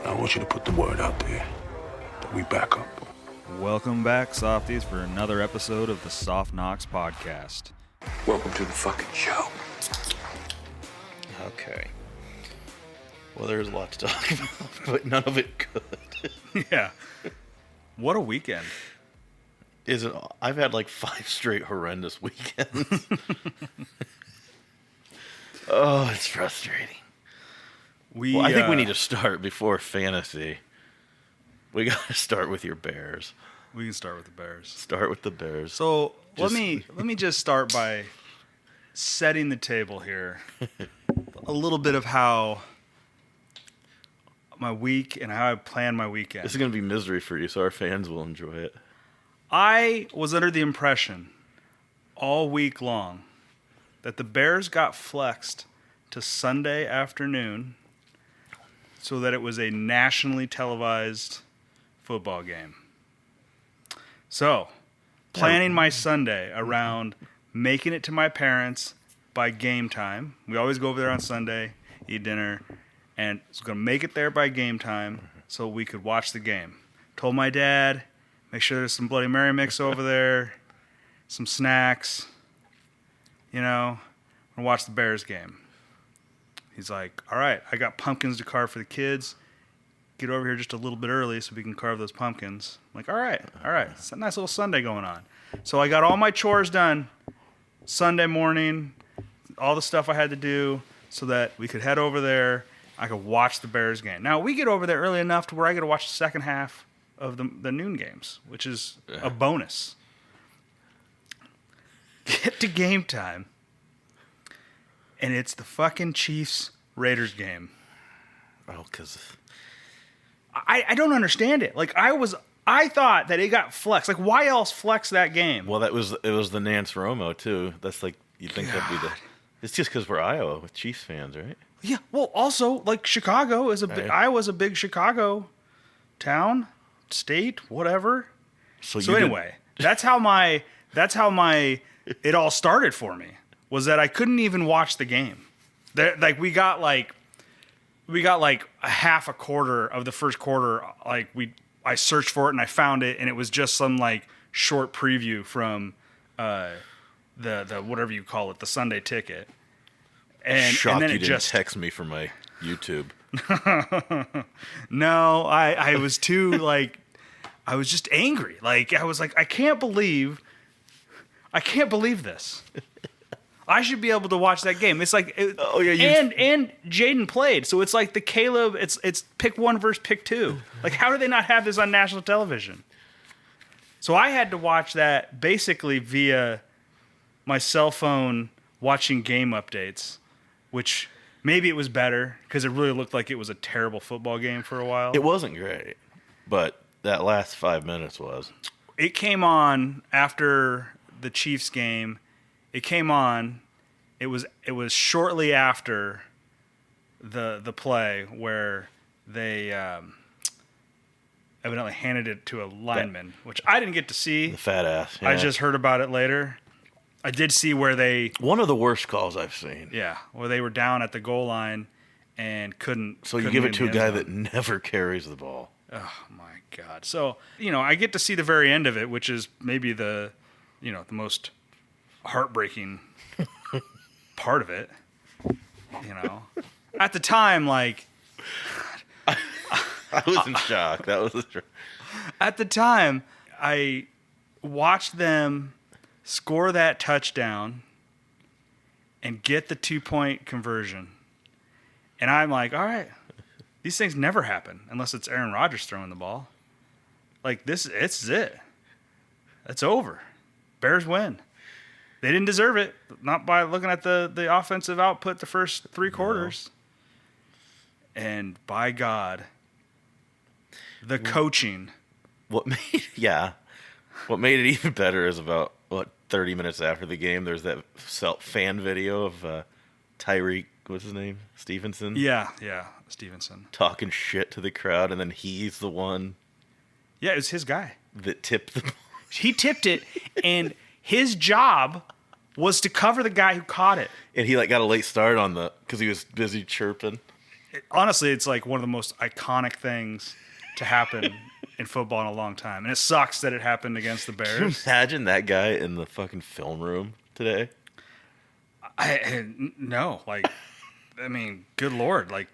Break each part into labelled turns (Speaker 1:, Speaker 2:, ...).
Speaker 1: I want you to put the word out there that we back up.
Speaker 2: Welcome back, softies, for another episode of the Soft Knocks podcast.
Speaker 1: Welcome to the fucking show.
Speaker 3: Okay. Well, there's a lot to talk about, but none of it good.
Speaker 2: Yeah. What a weekend.
Speaker 3: Is it? I've had like 5 straight horrendous weekends. Oh, it's frustrating. I think we need to start before fantasy. We got to start with your Bears.
Speaker 2: We can start with the Bears.
Speaker 3: Start with the Bears.
Speaker 2: So let me just start by setting the table here. A little bit of how my week and how I plan my weekend.
Speaker 3: This is going to be misery for you, so our fans will enjoy it.
Speaker 2: I was under the impression all week long that the Bears got flexed to Sunday afternoon so that it was a nationally televised football game. So, planning my Sunday around making it to my parents by game time. We always go over there on Sunday, eat dinner, and I was going to make it there by game time so we could watch the game. Told my dad, make sure there's some Bloody Mary mix over there, some snacks, you know, and watch the Bears game. He's like, all right, I got pumpkins to carve for the kids. Get over here just a little bit early so we can carve those pumpkins. I'm like, all right. It's a nice little Sunday going on. So I got all my chores done Sunday morning, all the stuff I had to do so that we could head over there. I could watch the Bears game. Now, we get over there early enough to where I get to watch the second half of the noon games, which is a bonus. Get to game time, and it's the fucking Chiefs-Raiders game.
Speaker 3: Oh, because
Speaker 2: I don't understand it. Like, I thought that it got flexed. Like, why else flex that game?
Speaker 3: well, it was the Nance Romo too. That's like you'd think that'd be the. It's just because we're Iowa with Chiefs fans, right?
Speaker 2: Yeah. Well, also, like, Chicago is Iowa's a big Chicago town, state, whatever. So anyway, that's how my it all started for me. Was that I couldn't even watch the game. We got like a half a quarter of the first quarter. I searched for it and I found it, and it was just some like short preview from the whatever you call it, the Sunday Ticket.
Speaker 3: Shocked
Speaker 2: and then
Speaker 3: you
Speaker 2: it
Speaker 3: didn't
Speaker 2: just
Speaker 3: text me from my YouTube.
Speaker 2: No, I was too like I was just angry. Like I was like I can't believe this. I should be able to watch that game. It's like, and Jaden played, so it's like the Caleb. It's pick one versus pick two. Like, how do they not have this on national television? So I had to watch that basically via my cell phone, watching game updates, which maybe it was better because it really looked like it was a terrible football game for a while.
Speaker 3: It wasn't great, but that last 5 minutes was.
Speaker 2: It came on after the Chiefs game. It came on. It was shortly after the play where they evidently handed it to a lineman, which I didn't get to see.
Speaker 3: The fat ass. Yeah.
Speaker 2: I just heard about it later. I did see where they...
Speaker 3: One of the worst calls I've seen.
Speaker 2: Yeah, where they were down at the goal line and couldn't...
Speaker 3: So you give it to a guy that never carries the ball.
Speaker 2: Oh, my God. So, I get to see the very end of it, which is maybe the most heartbreaking part of it. At the time, like...
Speaker 3: I was in shock. That was
Speaker 2: At the time, I watched them score that touchdown and get the 2-point conversion. And I'm like, all right, these things never happen unless it's Aaron Rodgers throwing the ball. Like, it's it. It's over. Bears win. They didn't deserve it, not by looking at the offensive output the first 3 quarters. No. And by God, the coaching.
Speaker 3: What made it even better is about 30 minutes after the game, there's that fan video of Tyreek, what's his name? Stevenson?
Speaker 2: Yeah, Stevenson.
Speaker 3: Talking shit to the crowd, and then he's the one.
Speaker 2: Yeah, it was his guy.
Speaker 3: That tipped the ball.
Speaker 2: He tipped it, and his job was to cover the guy who caught it.
Speaker 3: And he got a late start because he was busy chirping.
Speaker 2: honestly, it's like one of the most iconic things to happen in football in a long time. And it sucks that it happened against the
Speaker 3: Can you
Speaker 2: Bears.
Speaker 3: imagine that guy in the fucking film room today?
Speaker 2: No, like, I mean, good Lord. Like,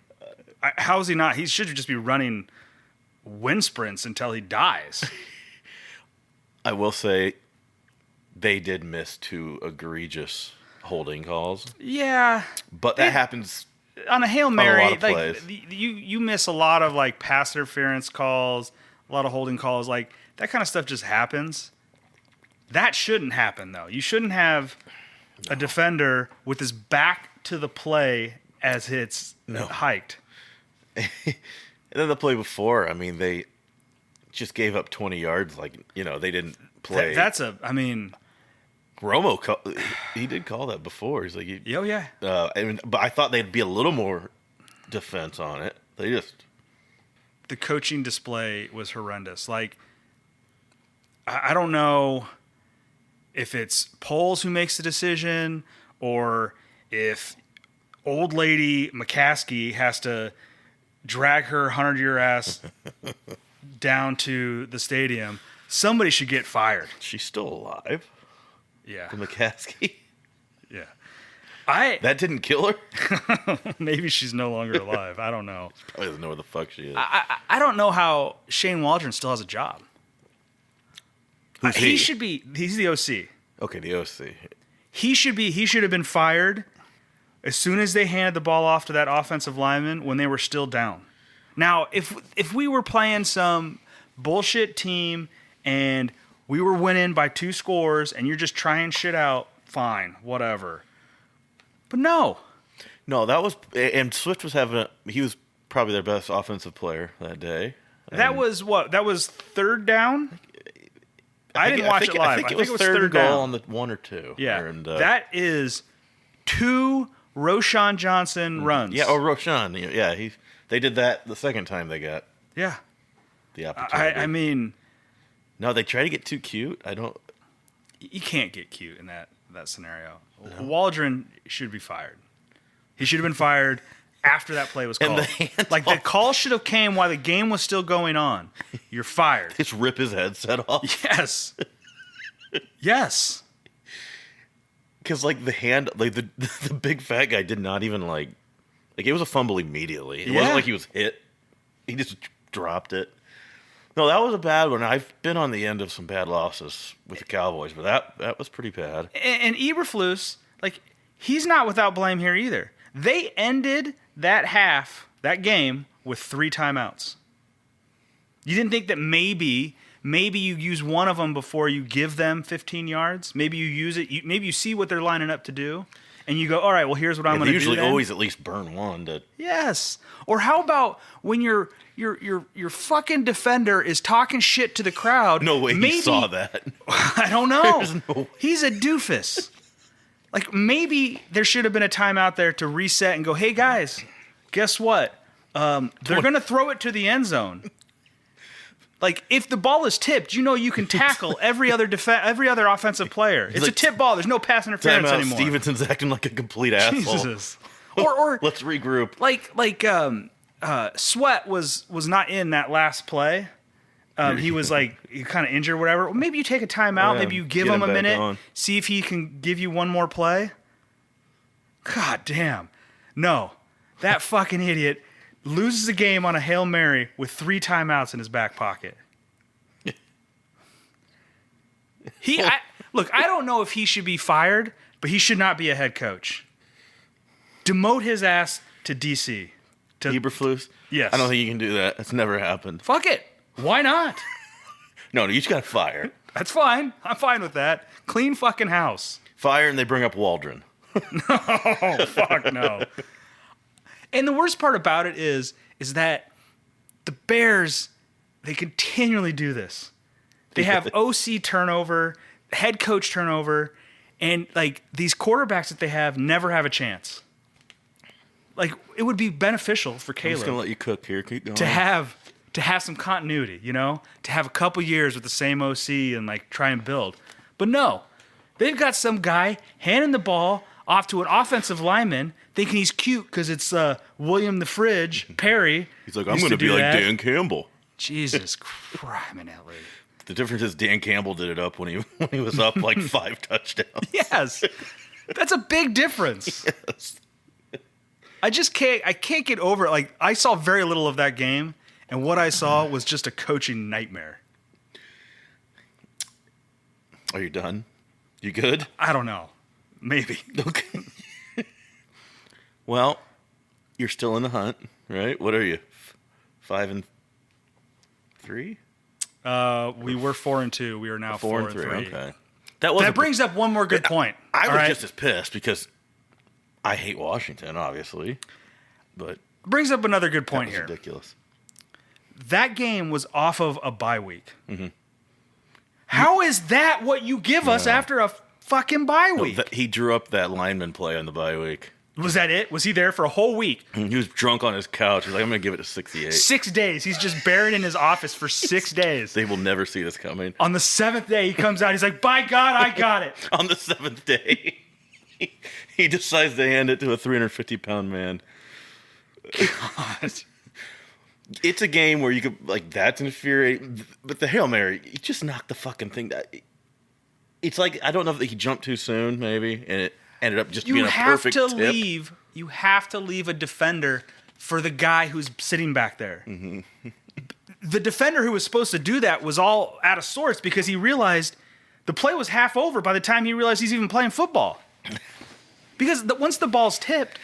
Speaker 2: how is he not? He should just be running wind sprints until he dies.
Speaker 3: I will say they did miss 2 egregious holding calls.
Speaker 2: Yeah.
Speaker 3: But that happens
Speaker 2: On a Hail Mary,
Speaker 3: lot of
Speaker 2: like
Speaker 3: plays.
Speaker 2: you miss a lot of like pass interference calls, a lot of holding calls, like that kind of stuff just happens. That shouldn't happen though. You shouldn't have a defender with his back to the play as it's hiked.
Speaker 3: And then the play before, I mean, they just gave up 20 yards. Like, they didn't play. Romo, he did call that before. He's like,
Speaker 2: Oh, yeah.
Speaker 3: But I thought they'd be a little more defense on it. They just...
Speaker 2: The coaching display was horrendous. Like, I don't know if it's Poles who makes the decision or if old lady McCaskey has to drag her 100-year ass down to the stadium. Somebody should get fired.
Speaker 3: She's still alive.
Speaker 2: Yeah.
Speaker 3: The McCaskey.
Speaker 2: Yeah.
Speaker 3: That didn't kill her?
Speaker 2: Maybe she's no longer alive. I don't know.
Speaker 3: Probably doesn't know where the fuck she is.
Speaker 2: I don't know how Shane Waldron still has a job.
Speaker 3: Who's he?
Speaker 2: He's the OC.
Speaker 3: Okay, the OC.
Speaker 2: He should have been fired as soon as they handed the ball off to that offensive lineman when they were still down. Now, if we were playing some bullshit team and we were winning by 2 scores and you're just trying shit out, fine, whatever. But no,
Speaker 3: that was... And Swift he was probably their best offensive player that day.
Speaker 2: that was what? That was 3rd down? I didn't watch it live.
Speaker 3: I think it was third goal
Speaker 2: down.
Speaker 3: on the 1 or 2.
Speaker 2: Yeah,
Speaker 3: And,
Speaker 2: that is 2 Roshan Johnson runs.
Speaker 3: Yeah, or Roshan. Yeah, they did that the second time they got
Speaker 2: Yeah.
Speaker 3: the opportunity.
Speaker 2: I mean,
Speaker 3: no, they try to get too cute.
Speaker 2: you can't get cute in that scenario. No. Waldron should be fired. He should have been fired after that play was called. The call should have came while the game was still going on. You're fired.
Speaker 3: Just rip his headset off.
Speaker 2: Yes. Yes.
Speaker 3: Because the hand, the big fat guy did not even it was a fumble immediately. It wasn't like he was hit. He just dropped it. No, that was a bad one. I've been on the end of some bad losses with the Cowboys, but that was pretty bad.
Speaker 2: And Eberflus, he's not without blame here either. They ended that game with 3 timeouts. You didn't think that maybe you use one of them before you give them 15 yards? Maybe you use it. Maybe you see what they're lining up to do, and you go, all right, well, here's what I'm going to do.
Speaker 3: Usually
Speaker 2: then.
Speaker 3: always at least burn one.
Speaker 2: Yes. Or how about when your fucking defender is talking shit to the crowd?
Speaker 3: No way he saw that.
Speaker 2: I don't know.
Speaker 3: There's no way.
Speaker 2: He's a doofus. Maybe there should have been a timeout there to reset and go, hey, guys, guess what? They're going to throw it to the end zone. If the ball is tipped, you can tackle every other offensive player. It's a tip ball. There's no pass interference anymore.
Speaker 3: Stevenson's acting like a complete asshole.
Speaker 2: Jesus. Or
Speaker 3: let's regroup.
Speaker 2: Sweat was not in that last play. He was kind of injured or whatever. Well, maybe you take a timeout. Maybe you give him a minute.
Speaker 3: On.
Speaker 2: See if he can give you one more play. God damn. No. That fucking idiot loses a game on a Hail Mary with 3 timeouts in his back pocket. Look, I don't know if he should be fired, but he should not be a head coach. Demote his ass to DC.
Speaker 3: Eberflus?
Speaker 2: Yes.
Speaker 3: I don't think you can do that. It's never happened.
Speaker 2: Fuck it. Why not?
Speaker 3: No, you just got to fire.
Speaker 2: That's fine. I'm fine with that. Clean fucking house.
Speaker 3: Fire and they bring up Waldron.
Speaker 2: No, fuck no. And the worst part about it is that the Bears, they continually do this. They have OC turnover, head coach turnover, and these quarterbacks that they have never have a chance. It would be beneficial for Caleb.
Speaker 3: I'm just gonna let you cook here. Keep going.
Speaker 2: To have some continuity, to have a couple years with the same OC and try and build. But no, they've got some guy handing the ball off to an offensive lineman, thinking he's cute because it's William the Fridge Perry.
Speaker 3: He's like, I'm going to be like Dan Campbell.
Speaker 2: Jesus Christ,
Speaker 3: The difference is Dan Campbell did it up when he was up like 5 touchdowns.
Speaker 2: Yes, that's a big difference.
Speaker 3: Yes.
Speaker 2: I can't get over it. Like, I saw very little of that game, and what I saw was just a coaching nightmare.
Speaker 3: Are you done? You good?
Speaker 2: I don't know. Maybe.
Speaker 3: Okay. Well, you're still in the hunt, right? What are you? 5-3?
Speaker 2: We were 4-2. We are now 4-3.
Speaker 3: Okay.
Speaker 2: That brings up one more good point.
Speaker 3: I was just as pissed because I hate Washington, obviously, but
Speaker 2: brings up another good point here.
Speaker 3: Ridiculous.
Speaker 2: That game was off of a bye week. Mm-hmm. How is that what you give us after a fucking bye week?
Speaker 3: He drew up that lineman play on the bye week.
Speaker 2: Was that it? Was he there for a whole week?
Speaker 3: He was drunk on his couch. He's like, I'm going to give it a 68.
Speaker 2: 6 days. He's just buried in his office for 6 days.
Speaker 3: They will never see this coming.
Speaker 2: On the 7th day, he comes out. He's like, by God, I got it.
Speaker 3: On the 7th day, he decides to hand it to a 350-pound man.
Speaker 2: God.
Speaker 3: It's a game where you could, like, that's infuriating. But the Hail Mary, he just knocked the fucking thing down. It's like, I don't know if he jumped too soon, maybe, and it ended up just being a perfect tip.
Speaker 2: You have to leave a defender for the guy who's sitting back there. Mm-hmm. The defender who was supposed to do that was all out of sorts because he realized the play was half over by the time he realized he's even playing football. Because once the ball's tipped,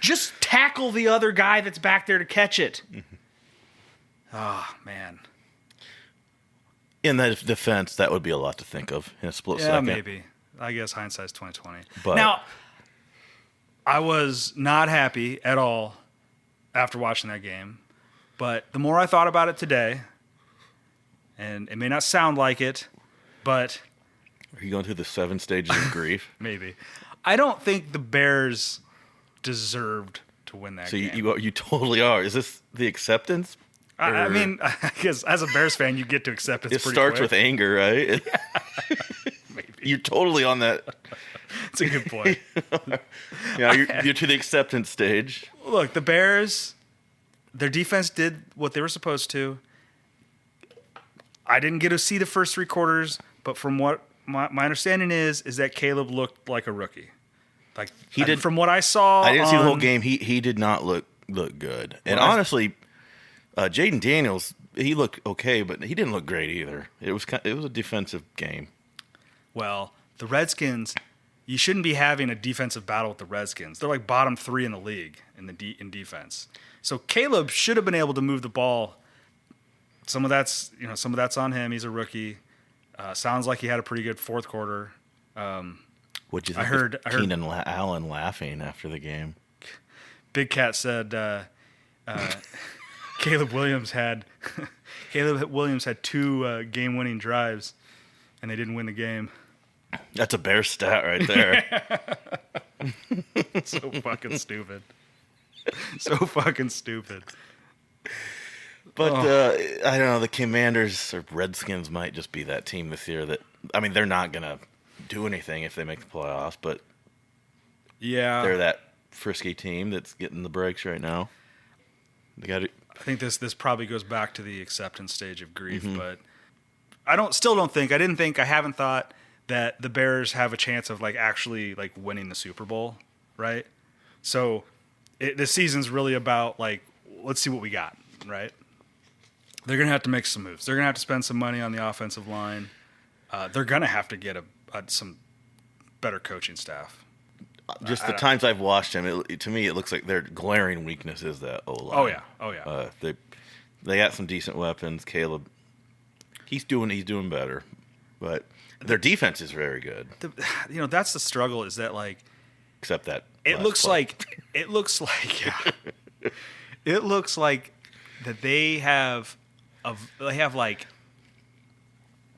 Speaker 2: just tackle the other guy that's back there to catch it. Mm-hmm. Oh, man.
Speaker 3: In that defense, that would be a lot to think of in a split second.
Speaker 2: Yeah, maybe. I guess hindsight's 20/20.
Speaker 3: But
Speaker 2: now, I was not happy at all after watching that game. But the more I thought about it today, and it may not sound like it, but...
Speaker 3: Are you going through the 7 stages of grief?
Speaker 2: Maybe. I don't think the Bears deserved to win that game.
Speaker 3: So you totally are. Is this the acceptance?
Speaker 2: I mean, I guess as a Bears fan, you get to accept it. It
Speaker 3: starts with anger, right?
Speaker 2: Maybe.
Speaker 3: You're totally on that.
Speaker 2: It's a good point.
Speaker 3: You're to the acceptance stage.
Speaker 2: Look, the Bears, their defense did what they were supposed to. I didn't get to see the first 3 quarters, but from what my understanding is that Caleb looked like a rookie. Like he did. From what I saw,
Speaker 3: I didn't see the whole game. He did not look good. And honestly, Jaden Daniels, he looked okay, but he didn't look great either. It was a defensive game.
Speaker 2: Well, the Redskins, you shouldn't be having a defensive battle with the Redskins. They're like bottom 3 in the league in defense. So Caleb should have been able to move the ball. Some of that's on him. He's a rookie. Sounds like he had a pretty good fourth quarter.
Speaker 3: What'd you think? I heard Keenan Allen laughing after the game.
Speaker 2: Big Cat said Caleb Williams had 2 game-winning drives, and they didn't win the game.
Speaker 3: That's a Bear stat right there.
Speaker 2: So fucking stupid. So fucking stupid.
Speaker 3: But I don't know. The Commanders or Redskins might just be that team this year that, I mean, they're not going to do anything if they make the playoffs, but
Speaker 2: yeah,
Speaker 3: they're that frisky team that's getting the breaks right now.
Speaker 2: I think this probably goes back to the acceptance stage of grief, but I haven't thought that the Bears have a chance of actually winning the Super Bowl, right? So this season's really about let's see what we got, right? They're going to have to make some moves. They're going to have to spend some money on the offensive line. They're going to have to get some better coaching staff.
Speaker 3: Just the times I've watched them, to me, it looks like their glaring weakness is that O-line.
Speaker 2: Oh yeah.
Speaker 3: They got some decent weapons. Caleb, he's doing better, but their defense is very good.
Speaker 2: That's the struggle. Is that
Speaker 3: except that
Speaker 2: it looks like that they have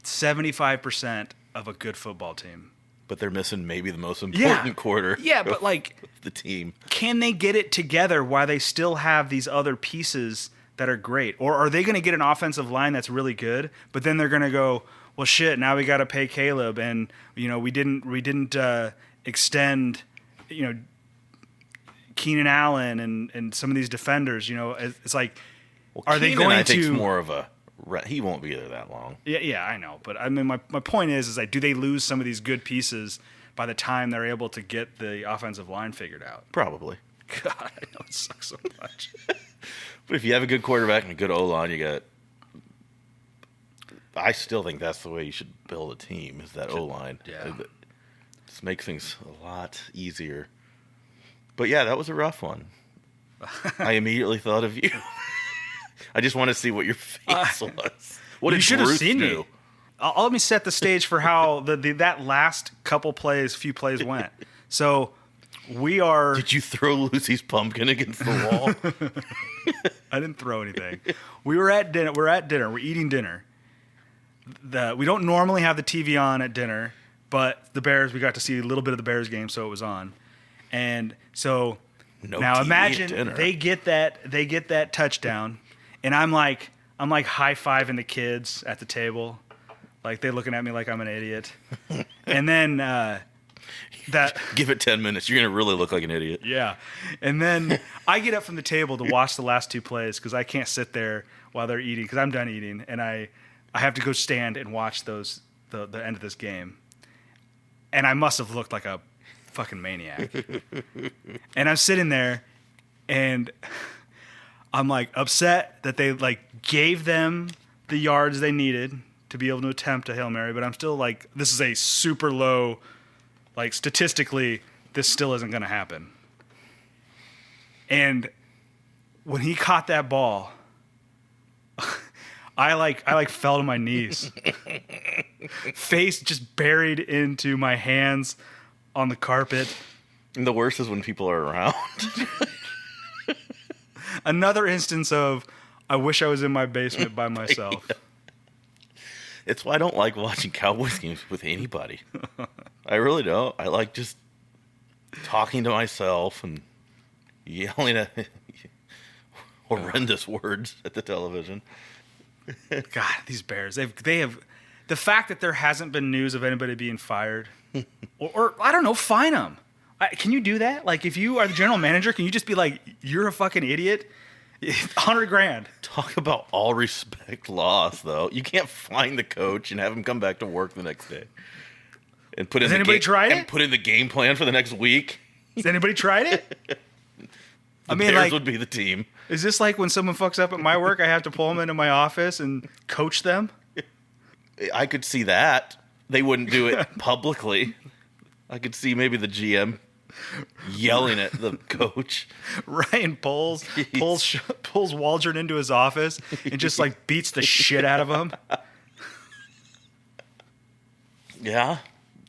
Speaker 2: 75% of a good football team.
Speaker 3: But they're missing maybe the most important quarter.
Speaker 2: Yeah, but
Speaker 3: the team.
Speaker 2: Can they get it together while they still have these other pieces that are great? Or are they going to get an offensive line that's really good, but then they're going to go, well, shit, now we got to pay Caleb, and we didn't extend Keenan Allen and some of these defenders, it's like,
Speaker 3: Well,
Speaker 2: are they
Speaker 3: Keenan,
Speaker 2: going
Speaker 3: I think's
Speaker 2: to
Speaker 3: more of a he won't be there that long.
Speaker 2: Yeah, I know, but I mean, my point is like, do they lose some of these good pieces by the time they're able to get the offensive line figured out?
Speaker 3: Probably.
Speaker 2: God, I know it sucks so much.
Speaker 3: But if you have a good quarterback and a good O-line, I still think that's the way you should build a team, is that O-line.
Speaker 2: Yeah.
Speaker 3: Just make things a lot easier. But yeah, that was a rough one. I immediately thought of you. I just want to see what your face was. What
Speaker 2: You
Speaker 3: did
Speaker 2: should have
Speaker 3: Bruce
Speaker 2: seen
Speaker 3: do?
Speaker 2: me. Let me set the stage for how that last few plays went. So we are.
Speaker 3: Did you throw Lucy's pumpkin against the wall?
Speaker 2: I didn't throw anything. We're at dinner. We're eating dinner. We don't normally have the TV on at dinner, but the Bears. We got to see a little bit of the Bears game, so it was on. And so now
Speaker 3: TV
Speaker 2: imagine
Speaker 3: at dinner.
Speaker 2: they get that touchdown, and I'm like high-fiving the kids at the table, like they're looking at me like I'm an idiot. And then
Speaker 3: Give it 10 minutes. You're going to really look like an idiot.
Speaker 2: yeah. And then I get up from the table to watch the last two plays because I can't sit there while they're eating because I'm done eating, and I have to go stand and watch the end of this game. And I must have looked like a fucking maniac. And I'm sitting there, and I'm like upset that they like gave them the yards they needed to be able to attempt a Hail Mary, but I'm still like, this is a super low, like statistically, this still isn't going to happen. And when he caught that ball, I fell to my knees. Face just buried into my hands on the carpet.
Speaker 3: And the worst is when people are around.
Speaker 2: Another instance of, I wish I was in my basement by myself.
Speaker 3: It's why I don't like watching Cowboys games with anybody. I really don't. I like just talking to myself and yelling at horrendous words at the television.
Speaker 2: God, these Bears, they have the fact that there hasn't been news of anybody being fired, or I don't know, fine them. Can you do that? Like, if you are the general manager, can you just be like, you're a fucking idiot? $100,000.
Speaker 3: Talk about all respect lost, though. You can't find the coach and have him come back to work the next day and put in
Speaker 2: Has anybody tried it?
Speaker 3: And put in the game plan for the next week.
Speaker 2: Has anybody tried it?
Speaker 3: The Bears would be the team.
Speaker 2: Is this like when someone fucks up at my work, I have to pull them into my office and coach them?
Speaker 3: I could see that. They wouldn't do it publicly. I could see maybe the GM yelling at the coach.
Speaker 2: Ryan pulls Waldron into his office and just like beats the shit out of him.
Speaker 3: Yeah,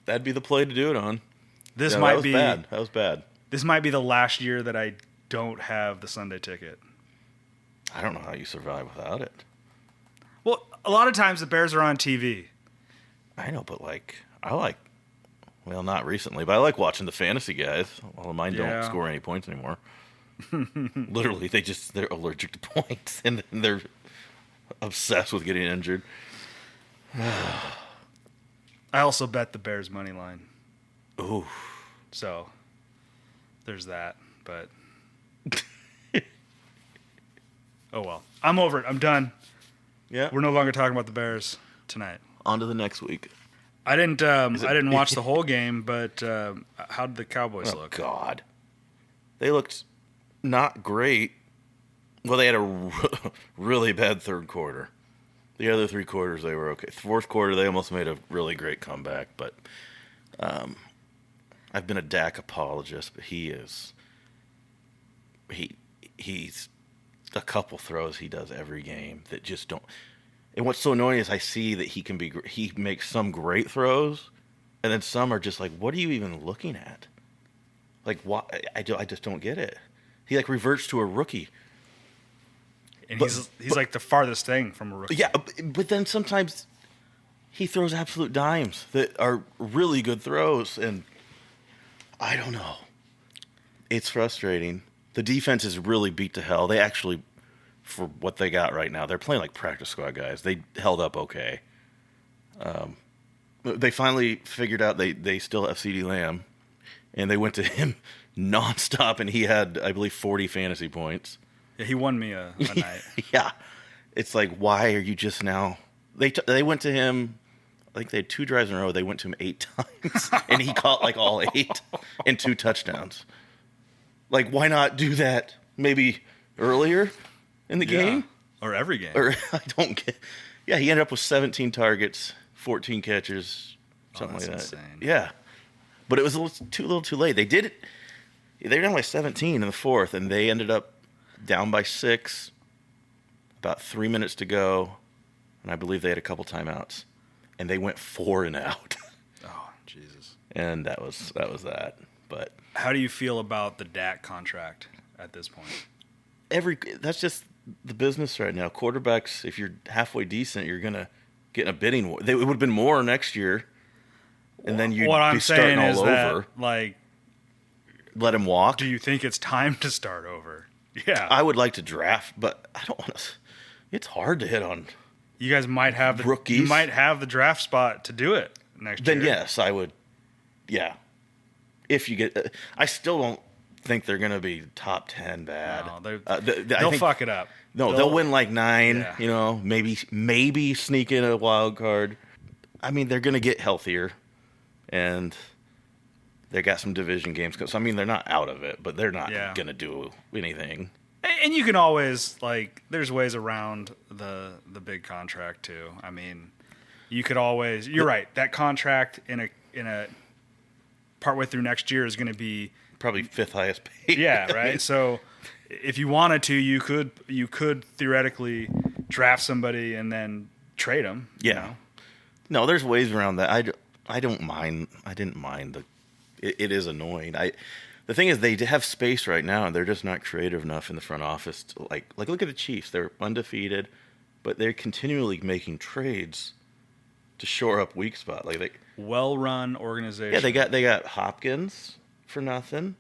Speaker 3: that'd be the play to do it on.
Speaker 2: This
Speaker 3: Yeah,
Speaker 2: might
Speaker 3: that was
Speaker 2: be
Speaker 3: bad. That was bad.
Speaker 2: This might be the last year that I don't have the Sunday ticket.
Speaker 3: I don't know how you survive without it.
Speaker 2: Well, a lot of times the Bears are on TV.
Speaker 3: I know, but well, not recently, but I like watching the fantasy guys. Well, mine
Speaker 2: Yeah.
Speaker 3: don't score any points anymore. Literally, they're allergic to points, and they're obsessed with getting injured.
Speaker 2: I also bet the Bears money line.
Speaker 3: Ooh.
Speaker 2: So there's that, but oh well. I'm over it. I'm done.
Speaker 3: Yeah.
Speaker 2: We're no longer talking about the Bears tonight.
Speaker 3: On to the next week.
Speaker 2: I didn't watch the whole game, but how did the Cowboys
Speaker 3: Oh,
Speaker 2: look?
Speaker 3: God. They looked not great. Well, they had a really bad third quarter. The other three quarters, they were okay. Fourth quarter, they almost made a really great comeback, but I've been a Dak apologist, but he's a couple throws he does every game that just don't. And what's so annoying is I see that he makes some great throws, and then some are just like, what are you even looking at? Like, why? I just don't get it. He like reverts to a rookie.
Speaker 2: And he's like the farthest thing from a rookie.
Speaker 3: Yeah, but then sometimes he throws absolute dimes that are really good throws, and I don't know. It's frustrating. The defense is really beat to hell. They actually, for what they got right now, they're playing like practice squad guys. They held up okay. They finally figured out they still have CeeDee Lamb. and they went to him nonstop, and he had, I believe, 40 fantasy points.
Speaker 2: Yeah, he won me a night.
Speaker 3: Yeah. It's like, why are you just now? They went to him, I think they had 2 drives in a row. They went to him 8 times, and he caught like all 8 and 2 touchdowns. Like, why not do that maybe earlier in the game?
Speaker 2: Or every game.
Speaker 3: Or I don't get. Yeah, he ended up with 17 targets, 14 catches, something like that.
Speaker 2: Insane.
Speaker 3: Yeah, but it was a little too late. They did it. They were down by 17 in the 4th, and they ended up down by 6. About 3 minutes to go, and I believe they had a couple timeouts, and they went 4 and out.
Speaker 2: Oh, Jesus!
Speaker 3: And that was that. But
Speaker 2: how do you feel about the Dak contract at this point?
Speaker 3: that's just the business right now. Quarterbacks, if you're halfway decent, you're gonna get in a bidding war. It would have been more next year, and then you'd be starting all over.
Speaker 2: Like,
Speaker 3: let him walk.
Speaker 2: Do you think it's time to start over? Yeah,
Speaker 3: I would like to draft, but I don't want to. It's hard to hit on.
Speaker 2: You guys might have the
Speaker 3: rookies.
Speaker 2: You might have the draft spot to do it next year.
Speaker 3: Then yes, I would. Yeah, if you get, I still don't think they're going to be top 10 bad.
Speaker 2: No, they'll fuck it up.
Speaker 3: No, they'll win like 9.
Speaker 2: Yeah.
Speaker 3: You know, maybe sneak in a wild card. I mean, they're going to get healthier, and they got some division games. So I mean, they're not out of it, but they're not going to do anything.
Speaker 2: And you can always, like, there's ways around the big contract too. I mean, you could always. You're right. That contract in a partway through next year is going to be
Speaker 3: probably 5th highest paid.
Speaker 2: Yeah, right. So if you wanted to, you could theoretically draft somebody and then trade them.
Speaker 3: Yeah.
Speaker 2: You know?
Speaker 3: No, there's ways around that. I don't mind. I didn't mind it is annoying. The thing is, they have space right now, and they're just not creative enough in the front office. To, like look at the Chiefs. They're undefeated, but they're continually making trades to shore up weak spot. Like
Speaker 2: well-run organization.
Speaker 3: Yeah, they got Hopkins for nothing,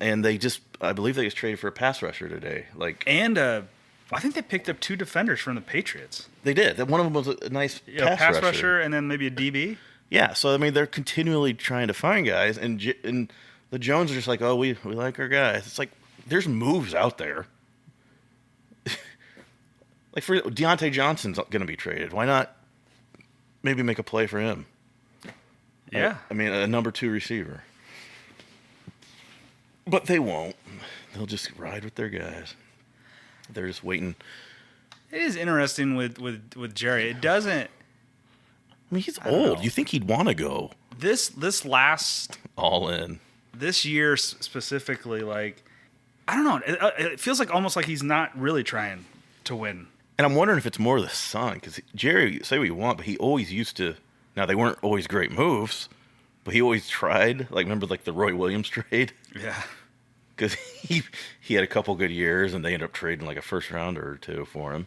Speaker 3: and I believe they just traded for a pass rusher today.
Speaker 2: I think they picked up 2 defenders from the Patriots.
Speaker 3: They did. One of them was a nice pass
Speaker 2: rusher, and then maybe a DB.
Speaker 3: Yeah, so I mean, they're continually trying to find guys, and the Jones are just like, oh, we like our guys. It's like there's moves out there. Like for Deontay Johnson's going to be traded. Why not? Maybe make a play for him.
Speaker 2: Yeah,
Speaker 3: I mean a number 2 receiver. But they won't. They'll just ride with their guys. They're just waiting.
Speaker 2: It is interesting with Jerry. It doesn't.
Speaker 3: I mean, he's old. You think he'd want to go
Speaker 2: this last
Speaker 3: all in
Speaker 2: this year specifically? Like, I don't know. It feels like almost like he's not really trying to win.
Speaker 3: And I'm wondering if it's more the son, because Jerry, say what you want, but he always used to. Now they weren't always great moves, but he always tried. Like remember, like the Roy Williams trade.
Speaker 2: Yeah.
Speaker 3: Because he had a couple good years, and they ended up trading like a first rounder or 2 for him.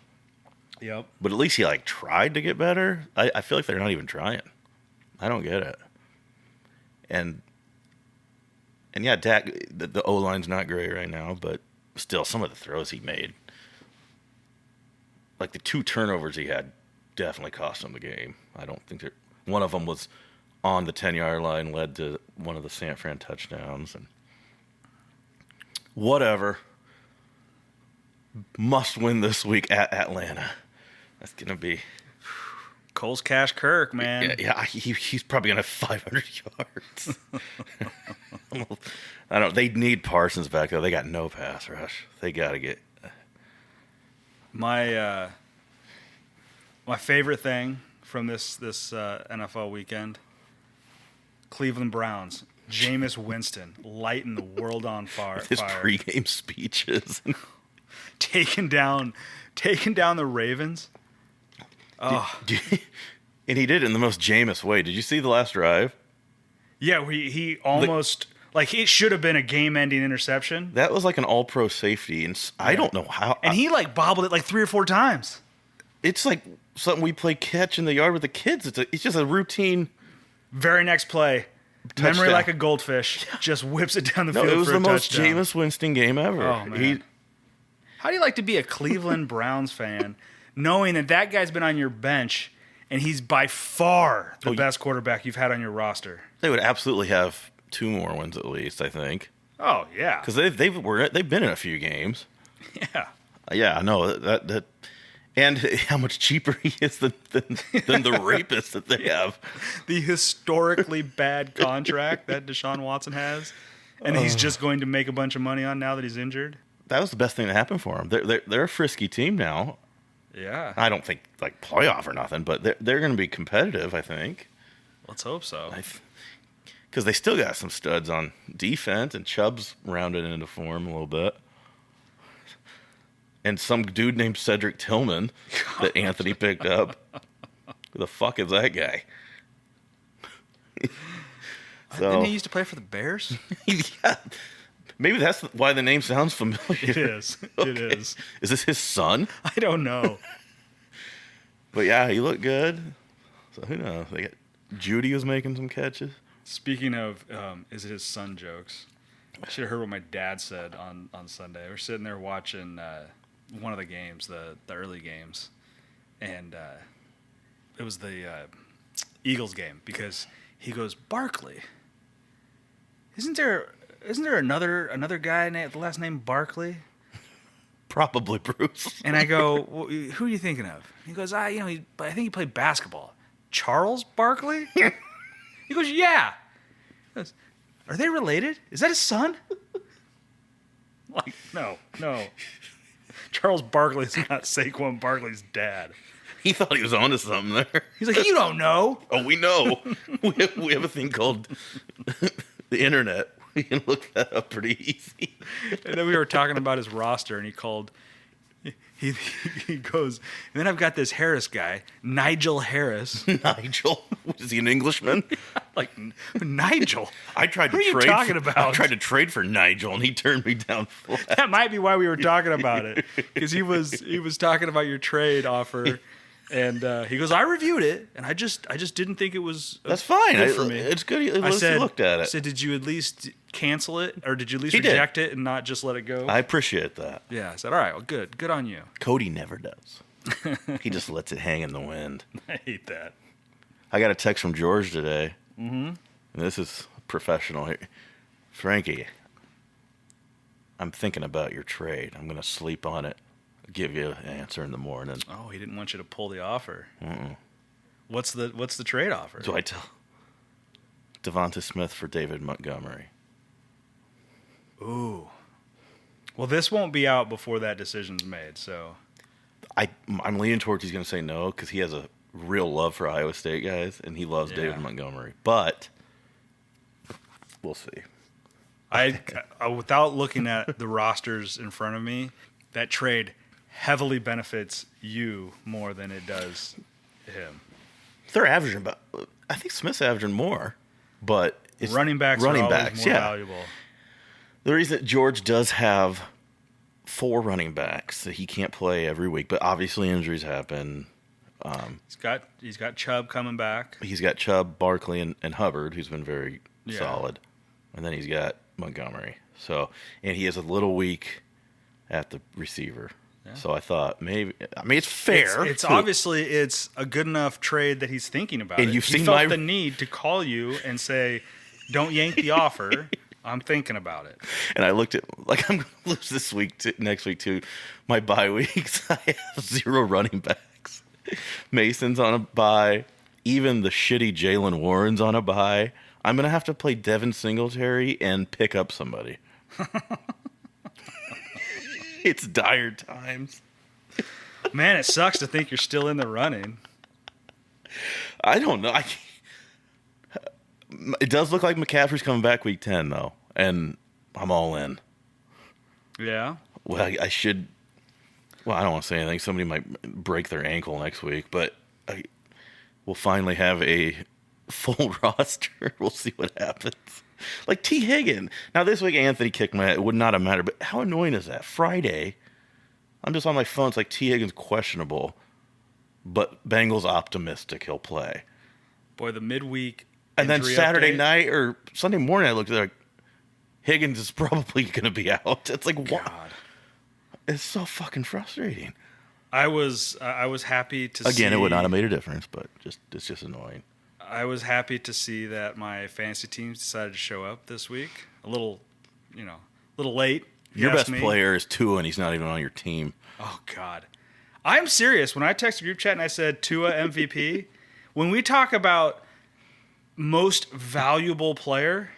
Speaker 2: Yep.
Speaker 3: But at least he like tried to get better. I feel like they're not even trying. I don't get it. And yeah, Dak, the O line's not great right now, but still, some of the throws he made, like the 2 turnovers he had, definitely cost him the game. I don't think one of them was on the 10-yard line, led to one of the San Fran touchdowns, and whatever. Must win this week at Atlanta. That's gonna be
Speaker 2: Cole's Cash Kirk, man.
Speaker 3: Yeah, he's probably gonna have 500 yards. I don't. They need Parsons back though. They got no pass rush. They gotta get
Speaker 2: my favorite thing from this NFL weekend. Cleveland Browns. Jameis Winston lighting the world on fire.
Speaker 3: His pregame speeches.
Speaker 2: taking down the Ravens. Oh.
Speaker 3: And he did it in the most Jameis way. Did you see the last drive?
Speaker 2: Yeah, he almost like it should have been a game-ending interception.
Speaker 3: That was like an all-pro safety, and I don't know how.
Speaker 2: And he like bobbled it like 3 or 4 times.
Speaker 3: It's like something we play catch in the yard with the kids. It's just a routine.
Speaker 2: Very next play.
Speaker 3: Touchdown.
Speaker 2: Memory like a goldfish, just whips it down the field.
Speaker 3: It was
Speaker 2: for
Speaker 3: the
Speaker 2: a
Speaker 3: most
Speaker 2: touchdown.
Speaker 3: Jameis Winston game ever.
Speaker 2: Oh, man. How do you like to be a Cleveland Browns fan, knowing that guy's been on your bench and he's by far the best quarterback you've had on your roster?
Speaker 3: They would absolutely have 2 more wins at least, I think.
Speaker 2: Oh yeah,
Speaker 3: Because they've been in a few games.
Speaker 2: yeah.
Speaker 3: Yeah, I know that, and how much cheaper he is than the rapist that they have.
Speaker 2: The historically bad contract that Deshaun Watson has, and he's just going to make a bunch of money on now that he's injured.
Speaker 3: That was the best thing that happened for him. They're a frisky team now.
Speaker 2: Yeah,
Speaker 3: I don't think like playoff or nothing, but they're going to be competitive. I think.
Speaker 2: let's hope so.
Speaker 3: Because they still got some studs on defense, and Chubb's rounded into form a little bit. And some dude named Cedric Tillman that Anthony picked up. Who the fuck is that guy?
Speaker 2: Didn't he used to play for the Bears?
Speaker 3: Yeah. Maybe that's why the name sounds familiar.
Speaker 2: It is.
Speaker 3: Okay.
Speaker 2: It is.
Speaker 3: Is this his son?
Speaker 2: I don't know.
Speaker 3: But yeah, he looked good. So who knows? Judy was making some catches.
Speaker 2: Speaking of, is it his son jokes? I should have heard what my dad said on Sunday. We're sitting there watching one of the games, the early games, and it was the Eagles game because he goes, Barkley. Isn't there another guy named the last name Barkley?
Speaker 3: Probably Bruce.
Speaker 2: And I go, well, who are you thinking of? He goes, I think he played basketball. Charles Barkley? He goes, yeah. He goes, are they related? Is that his son? Like, no. Charles Barkley's not Saquon Barkley's dad.
Speaker 3: He thought he was onto something there.
Speaker 2: He's like, you don't know.
Speaker 3: Oh, we know. we have a thing called the internet. We can look that up pretty easy.
Speaker 2: And then we were talking about his roster, and he called. He goes, and then I've got this Harris guy, Nigel Harris.
Speaker 3: Nigel? Is he an Englishman?
Speaker 2: Like, Nigel?
Speaker 3: I tried to
Speaker 2: Who are you
Speaker 3: trade
Speaker 2: talking
Speaker 3: for,
Speaker 2: about?
Speaker 3: I tried to trade for Nigel, and he turned me down flat.
Speaker 2: That might be why we were talking about it, because he was talking about your trade offer, and he goes, I reviewed it, and I just didn't think it was.
Speaker 3: That's fine.
Speaker 2: Good for me.
Speaker 3: It's good. At
Speaker 2: I
Speaker 3: least
Speaker 2: said,
Speaker 3: he looked at
Speaker 2: I
Speaker 3: it.
Speaker 2: said, did you at least cancel it, or did you at least
Speaker 3: He did.
Speaker 2: reject it and not just let it go?
Speaker 3: I appreciate that.
Speaker 2: Yeah, I said, all right, well, good on you.
Speaker 3: Cody never does. He just lets it hang in the wind.
Speaker 2: I hate that.
Speaker 3: I got a text from George today. Mm-hmm. And this is professional here. Frankie, I'm thinking about your trade. I'm going to sleep on it. Give you an answer in the morning.
Speaker 2: Oh, he didn't want you to pull the offer. What's the trade offer?
Speaker 3: Do I tell Devonta Smith for David Montgomery?
Speaker 2: Ooh. Well, this won't be out before that decision's made, so.
Speaker 3: I'm leaning towards he's going to say no because he has a real love for Iowa State guys, and he loves
Speaker 2: Yeah.
Speaker 3: David Montgomery. But we'll see.
Speaker 2: I without looking at the rosters in front of me, that trade heavily benefits you more than it does him.
Speaker 3: They're averaging about, I think Smith's averaging more, but it's
Speaker 2: Running backs are always more valuable.
Speaker 3: The reason that George does have 4 running backs that he can't play every week, but obviously injuries happen.
Speaker 2: He's got Chubb coming back.
Speaker 3: He's got Chubb, Barkley, and Hubbard, who's been very
Speaker 2: Yeah.
Speaker 3: solid. And then he's got Montgomery. So, and he is a little weak at the receiver.
Speaker 2: Yeah.
Speaker 3: So I thought maybe, I mean, it's fair.
Speaker 2: It's obviously it's a good enough trade that he's thinking about
Speaker 3: And
Speaker 2: it.
Speaker 3: you've
Speaker 2: He
Speaker 3: seen
Speaker 2: felt the need to call you and say, "Don't yank the offer. I'm thinking about it."
Speaker 3: And I looked at, like, I'm going to lose this week, next week too. My bye weeks, I have 0 running backs. Mason's on a bye. Even the shitty Jalen Warren's on a bye. I'm going to have to play Devin Singletary and pick up somebody. It's dire times.
Speaker 2: Man, it sucks to think you're still in the running.
Speaker 3: I don't know. It does look like McCaffrey's coming back week 10, though. And I'm all in.
Speaker 2: Yeah.
Speaker 3: Well, I should. Well, I don't want to say anything. Somebody might break their ankle next week, but we'll finally have a full roster. We'll see what happens. Like T. Higgins. Now, this week, Anthony kicked my head. It would not have mattered, but how annoying is that? Friday, I'm just on my phone. It's like T. Higgins questionable, but Bengals optimistic he'll play.
Speaker 2: Boy, the midweek.
Speaker 3: And then
Speaker 2: injury
Speaker 3: Saturday
Speaker 2: update.
Speaker 3: night or Sunday morning, I looked at it like, Higgins is probably going to be out. It's like, wow.
Speaker 2: God.
Speaker 3: It's so fucking frustrating.
Speaker 2: I was happy to see.
Speaker 3: Again, it would not have made a difference, but it's just annoying.
Speaker 2: I was happy to see that my fantasy team decided to show up this week. A little late.
Speaker 3: Your best player is Tua, and he's not even on your team.
Speaker 2: Oh, God. I'm serious. When I texted group chat and I said Tua MVP, when we talk about most valuable player,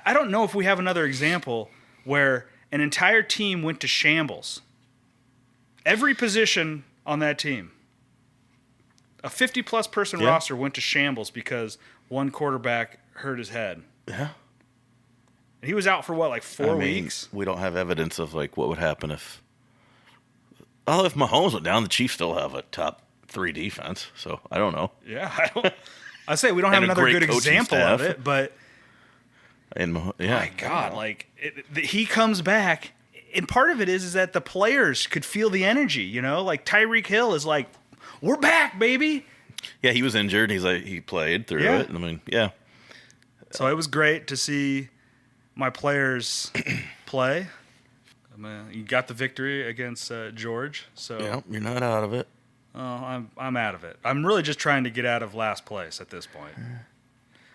Speaker 2: I don't know if we have another example where an entire team went to shambles. Every position on that team. A 50-plus person roster went to shambles because one quarterback hurt his head.
Speaker 3: Yeah.
Speaker 2: And he was out for, what, 4 weeks?
Speaker 3: We don't have evidence of, what would happen if... Oh, if Mahomes went down, the Chiefs still have a top 3 defense, so I don't know.
Speaker 2: Yeah, I say we don't have another good example of it, but... My God, he comes back, and part of it is that the players could feel the energy, Tyreek Hill is like, we're back, baby.
Speaker 3: Yeah, he was injured. He played through it. I mean, yeah.
Speaker 2: So it was great to see my players play. You got the victory against George. So
Speaker 3: yeah, you're not out of it.
Speaker 2: Oh, I'm out of it. I'm really just trying to get out of last place at this point,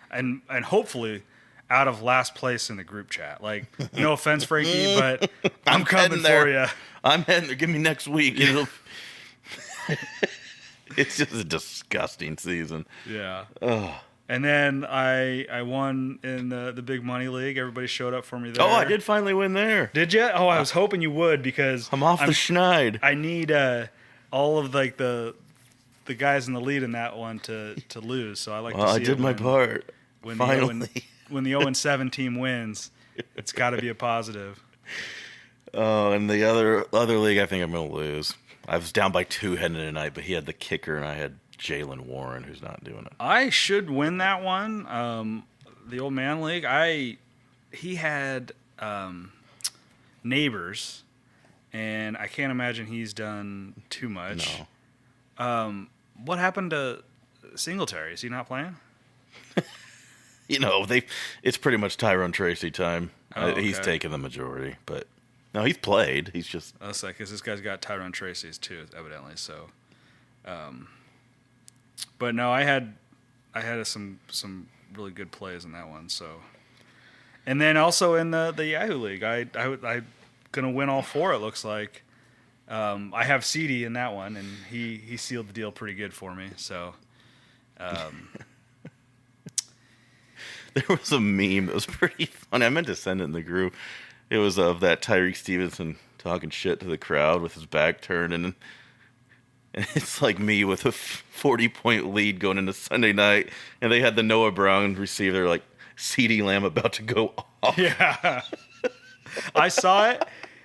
Speaker 2: and hopefully out of last place in the group chat. No offense, Frankie, but I'm coming for you.
Speaker 3: I'm heading there. Give me next week. It's just a disgusting season.
Speaker 2: Yeah.
Speaker 3: Ugh.
Speaker 2: And then I won in the big money league. Everybody showed up for me there.
Speaker 3: Oh, I did finally win there.
Speaker 2: Did you? Oh, I was hoping you would because
Speaker 3: I'm off the schneid.
Speaker 2: I need all of the guys in the lead in that one to lose. So I like to see
Speaker 3: I did my part. Finally.
Speaker 2: When the 0-7 team wins, it's got to be a positive.
Speaker 3: Oh, and the other league, I think I'm going to lose. I was down by 2 heading into tonight, but he had the kicker, and I had Jalen Warren, who's not doing it.
Speaker 2: I should win that one. The old man league. He had neighbors, and I can't imagine he's done too much.
Speaker 3: No.
Speaker 2: What happened to Singletary? Is he not playing?
Speaker 3: It's pretty much Tyrone Tracy time.
Speaker 2: Oh, okay.
Speaker 3: He's taken the majority, but no, he's played. He's just.
Speaker 2: That's because this guy's got Tyrone Tracy's too, evidently. So, but no, I had some really good plays in that one. So, and then also in the Yahoo League, I gonna win all 4. It looks like. I have CD in that one, and he sealed the deal pretty good for me. So.
Speaker 3: There was a meme that was pretty funny. I meant to send it in the group. It was of that Tyreek Stevenson talking shit to the crowd with his back turned, and it's like me with a 40-point lead going into Sunday night, and they had the Noah Brown receiver, like CeeDee Lamb about to go off.
Speaker 2: Yeah, I saw it,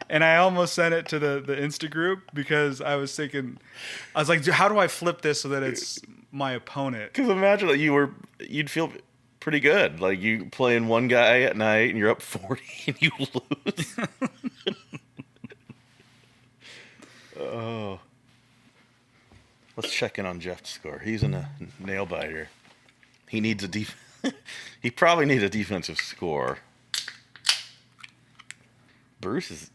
Speaker 2: and I almost sent it to the Insta group because I was thinking, I was like, how do I flip this so that it's my opponent?
Speaker 3: Because imagine that you'd feel pretty good. Like you playing one guy at night and you're up 40 and you lose. Oh. Let's check in on Jeff's score. He's in a nail biter. He needs he probably needs a defensive score. Bruce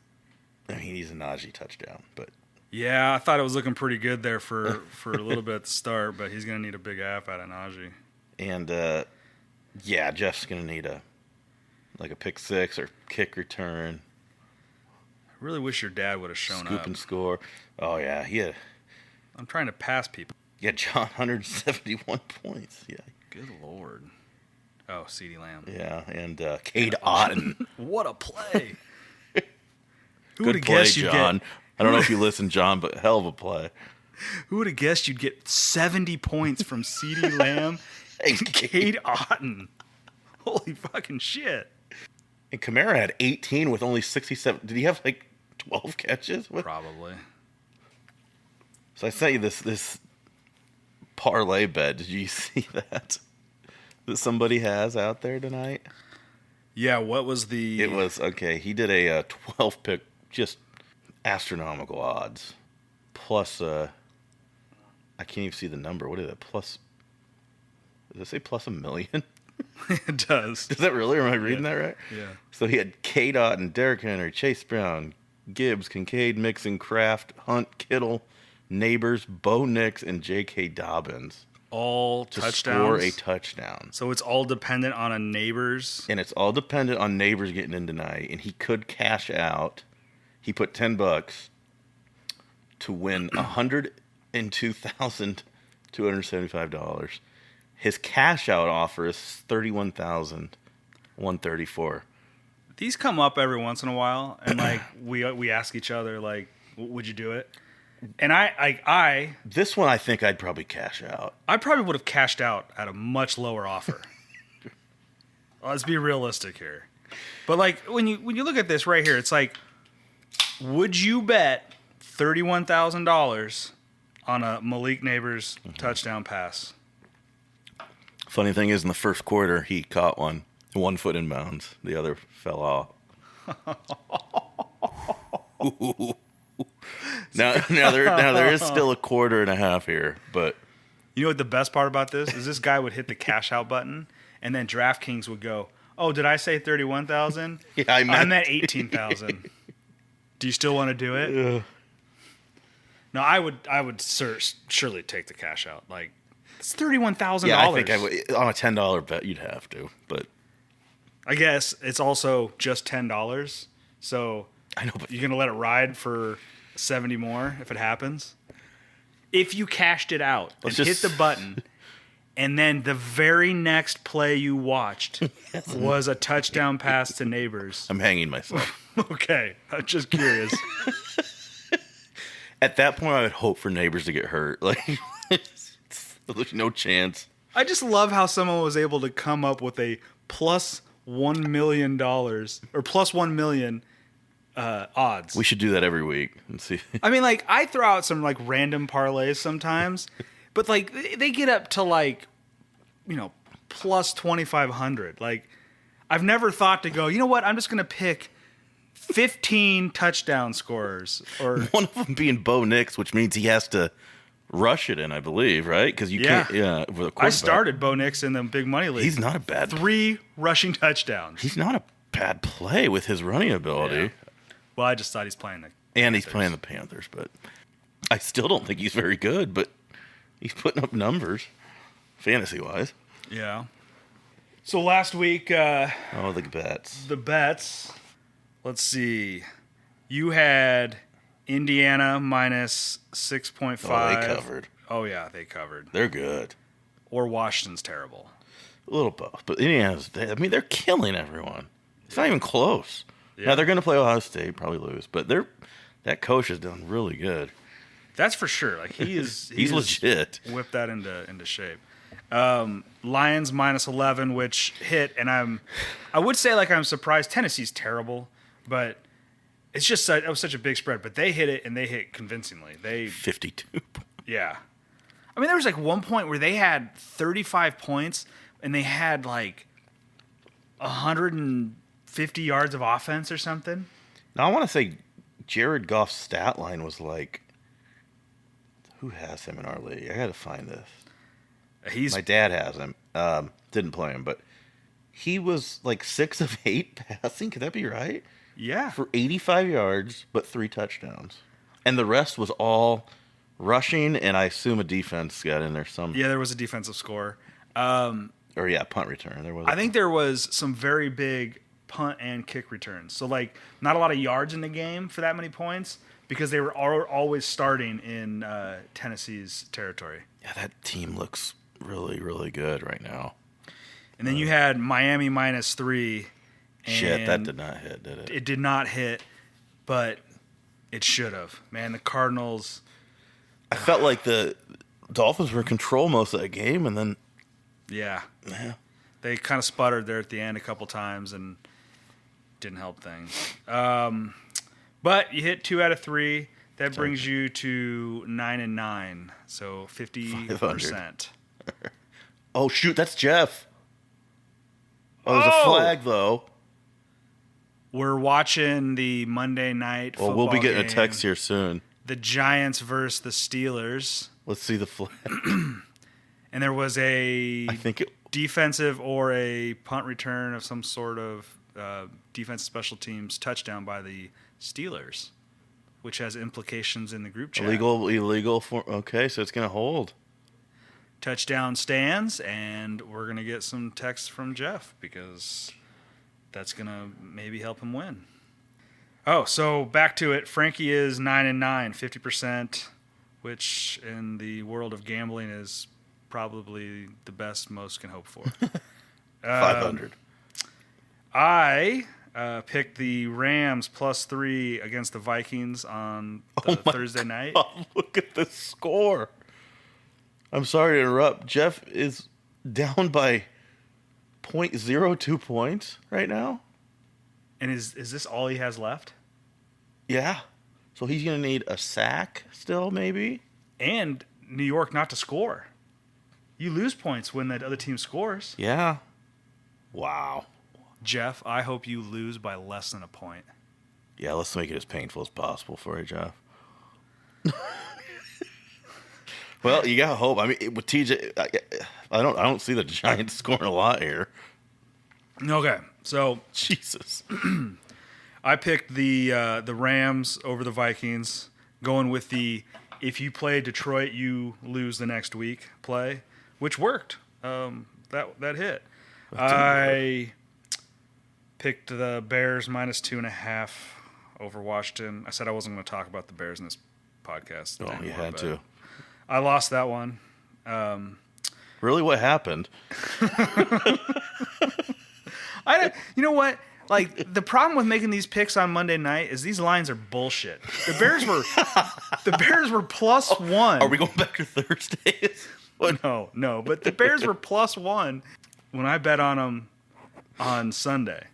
Speaker 3: he needs a Najee touchdown, but
Speaker 2: yeah, I thought it was looking pretty good there for a little bit at the start, but he's gonna need a big half out of Najee.
Speaker 3: And yeah, Jeff's gonna need a pick six or kick return.
Speaker 2: I really wish your dad would have shown up.
Speaker 3: Scoop and score. Oh yeah,
Speaker 2: I'm trying to pass people.
Speaker 3: Yeah, John, 171 points. Yeah.
Speaker 2: Good Lord. Oh, CeeDee Lamb.
Speaker 3: Yeah, and Cade Otton.
Speaker 2: What a play. Who
Speaker 3: Good play, John. I don't know if you listen, John, but hell of a play.
Speaker 2: Who would have guessed you'd get 70 points from CeeDee Lamb and Cade Otton? Holy fucking shit.
Speaker 3: And Kamara had 18 with only 67. Did he have 12 catches? What?
Speaker 2: Probably.
Speaker 3: So I sent you this parlay bet. Did you see that somebody has out there tonight?
Speaker 2: Yeah, what was the...
Speaker 3: It was, okay, he did a 12-pick, just astronomical odds. Plus, I can't even see the number. What is it? Plus, does it say plus $1 million?
Speaker 2: It does.
Speaker 3: Does that really? Am I reading that right?
Speaker 2: Yeah.
Speaker 3: So he had Cade Otton, Derrick Henry, Chase Brown, Gibbs, Kincaid, Mixon, Kraft, Hunt, Kittle, Neighbors, Bo Nix, and J.K. Dobbins.
Speaker 2: all
Speaker 3: to
Speaker 2: touchdowns.
Speaker 3: score a touchdown.
Speaker 2: So it's all dependent on a neighbor's.
Speaker 3: And it's all dependent on neighbors getting in tonight. And he could cash out. He put $10 to win $102,275. His cash out offer is $31,134.
Speaker 2: These come up every once in a while, and like we ask each other, like, would you do it? And I
Speaker 3: This one I think I'd probably cash out.
Speaker 2: I probably would have cashed out at a much lower offer. Let's be realistic here. But like when you look at this right here, it's like, would you bet $31,000 on a Malik Neighbors touchdown pass?
Speaker 3: Funny thing is, in the first quarter, he caught one foot in bounds. The other fell off. Now there is still a quarter and a half here, but
Speaker 2: You know what the best part about this is? This guy would hit the cash out button, and then DraftKings would go, "Oh, did I say 31,000?
Speaker 3: Yeah, I meant
Speaker 2: 18,000. Do you still want to do it?" No, I would surely take the cash out. Like, it's $31,000.
Speaker 3: Yeah, I think I would, on a $10 bet you'd have to, but
Speaker 2: I guess it's also just $10, so
Speaker 3: I know, but
Speaker 2: you're gonna let it ride for 70 more if it happens. If you cashed it out and hit the button, and then the very next play you watched was a touchdown pass to Neighbors.
Speaker 3: I'm hanging myself.
Speaker 2: Okay, I'm just curious.
Speaker 3: At that point, I would hope for Neighbors to get hurt. Like, there's no chance.
Speaker 2: I just love how someone was able to come up with a plus $1 million or plus 1 million odds.
Speaker 3: We should do that every week and see.
Speaker 2: I mean, like, I throw out some like random parlays sometimes, but like they get up to like, plus 2,500. Like, I've never thought to go, you know what? I'm just gonna pick 15 touchdown scorers, or
Speaker 3: One of them being Bo Nix, which means he has to rush it in, I believe, right? Because you can't. Yeah, with a
Speaker 2: I
Speaker 3: quarterback.
Speaker 2: started Bo Nix in the big money league.
Speaker 3: He's not a bad.
Speaker 2: 3 rushing touchdowns.
Speaker 3: He's not a bad play with his running ability.
Speaker 2: Yeah. Well, I just thought he's playing the
Speaker 3: And he's
Speaker 2: Panthers.
Speaker 3: playing the Panthers, but I still don't think he's very good, but he's putting up numbers, fantasy-wise.
Speaker 2: Yeah. So last week,
Speaker 3: Oh, the bets.
Speaker 2: the bets, let's see. You had Indiana minus 6.5.
Speaker 3: Oh, they covered.
Speaker 2: Oh, yeah, they covered.
Speaker 3: They're good.
Speaker 2: Or Washington's terrible.
Speaker 3: A little both. But Indiana's, they're killing everyone. It's not even close.
Speaker 2: Yeah.
Speaker 3: Now, they're going to play Ohio State, probably lose, but that coach has done really good.
Speaker 2: That's for sure. Like, he's
Speaker 3: legit.
Speaker 2: Whipped that into shape. Lions minus 11, which hit, and I would say like I'm surprised. Tennessee's terrible, but it's just it was such a big spread. But they hit it, and they hit convincingly.
Speaker 3: 52.
Speaker 2: Yeah. I mean, there was like one point where they had 35 points, and they had like 150 yards of offense or something.
Speaker 3: Now, I want to say Jared Goff's stat line was like, who has him in our league? I got to find this. My dad has him. Didn't play him, but he was like 6 of 8 passing. Could that be right?
Speaker 2: Yeah.
Speaker 3: For 85 yards, but 3 touchdowns. And the rest was all rushing, and I assume a defense got in there some.
Speaker 2: Yeah, there was a defensive score.
Speaker 3: Or, punt return. There was.
Speaker 2: I think there was some very big punt and kick returns. So, like, not a lot of yards in the game for that many points because they were always starting in Tennessee's territory.
Speaker 3: Yeah, that team looks really, really good right now.
Speaker 2: And then you had Miami minus 3.
Speaker 3: Shit, that did not hit, did it?
Speaker 2: It did not hit, but it should have. Man, the Cardinals.
Speaker 3: I felt like the Dolphins were in control most of that game, and then.
Speaker 2: Yeah.
Speaker 3: Yeah.
Speaker 2: They kind of sputtered there at the end a couple times and didn't help things. But you hit 2 out of 3. That brings you to 9-9, so 50%.
Speaker 3: Oh, shoot, that's Jeff. Oh, there's a flag, though.
Speaker 2: We're watching the Monday night football
Speaker 3: Well, we'll be getting a
Speaker 2: game.
Speaker 3: text here soon.
Speaker 2: The Giants versus the Steelers.
Speaker 3: Let's see the flag.
Speaker 2: And there was a
Speaker 3: I think it.
Speaker 2: defensive or a punt return of some sort of defensive special teams touchdown by the Steelers, which has implications in the group chat.
Speaker 3: Illegal. Okay, so it's going to hold.
Speaker 2: touchdown stands, and we're going to get some texts from Jeff because that's going to maybe help him win. Oh, so back to it. Frankie is 9-9, 50%, which in the world of gambling is probably the best most can hope for.
Speaker 3: 500.
Speaker 2: I picked the Rams +3 against the Vikings on Thursday night.
Speaker 3: Oh, look at the score. I'm sorry to interrupt. Jeff is down by 0.02 points right now.
Speaker 2: And is this all he has left?
Speaker 3: Yeah. So he's going to need a sack still, maybe?
Speaker 2: And New York not to score. You lose points when that other team scores.
Speaker 3: Yeah. Wow.
Speaker 2: Jeff, I hope you lose by less than a point.
Speaker 3: Yeah, let's make it as painful as possible for you, Jeff. Well, you got hope. I mean, with TJ, I don't see the Giants scoring a lot here.
Speaker 2: Okay, so
Speaker 3: Jesus.
Speaker 2: I picked the Rams over the Vikings, going with the if you play Detroit, you lose the next week play, which worked. That hit. I picked the Bears -2.5 over Washington. I said I wasn't going to talk about the Bears in this podcast.
Speaker 3: Oh,
Speaker 2: anymore,
Speaker 3: you had to.
Speaker 2: I lost that one.
Speaker 3: Really, what happened?
Speaker 2: You know what? Like, the problem with making these picks on Monday night is these lines are bullshit. The Bears were +1.
Speaker 3: Are we going back to Thursdays?
Speaker 2: No, but the Bears were +1 when I bet on them on Sunday.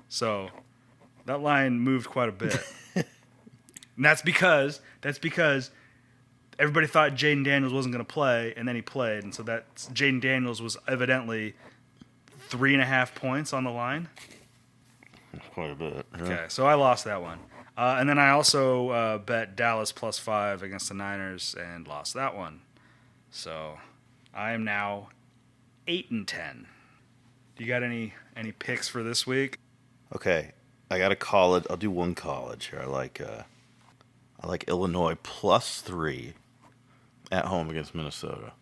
Speaker 2: So that line moved quite a bit. And that's because everybody thought Jaden Daniels wasn't going to play, and then he played, and so that Jaden Daniels was evidently 3.5 points on the line.
Speaker 3: Quite a bit. Yeah.
Speaker 2: Okay, so I lost that one. And then I also bet Dallas +5 against the Niners and lost that one. So I am now 8-10. Do you got any picks for this week?
Speaker 3: Okay, I got a college. I'll do one college here. I like Illinois +3 at home against Minnesota.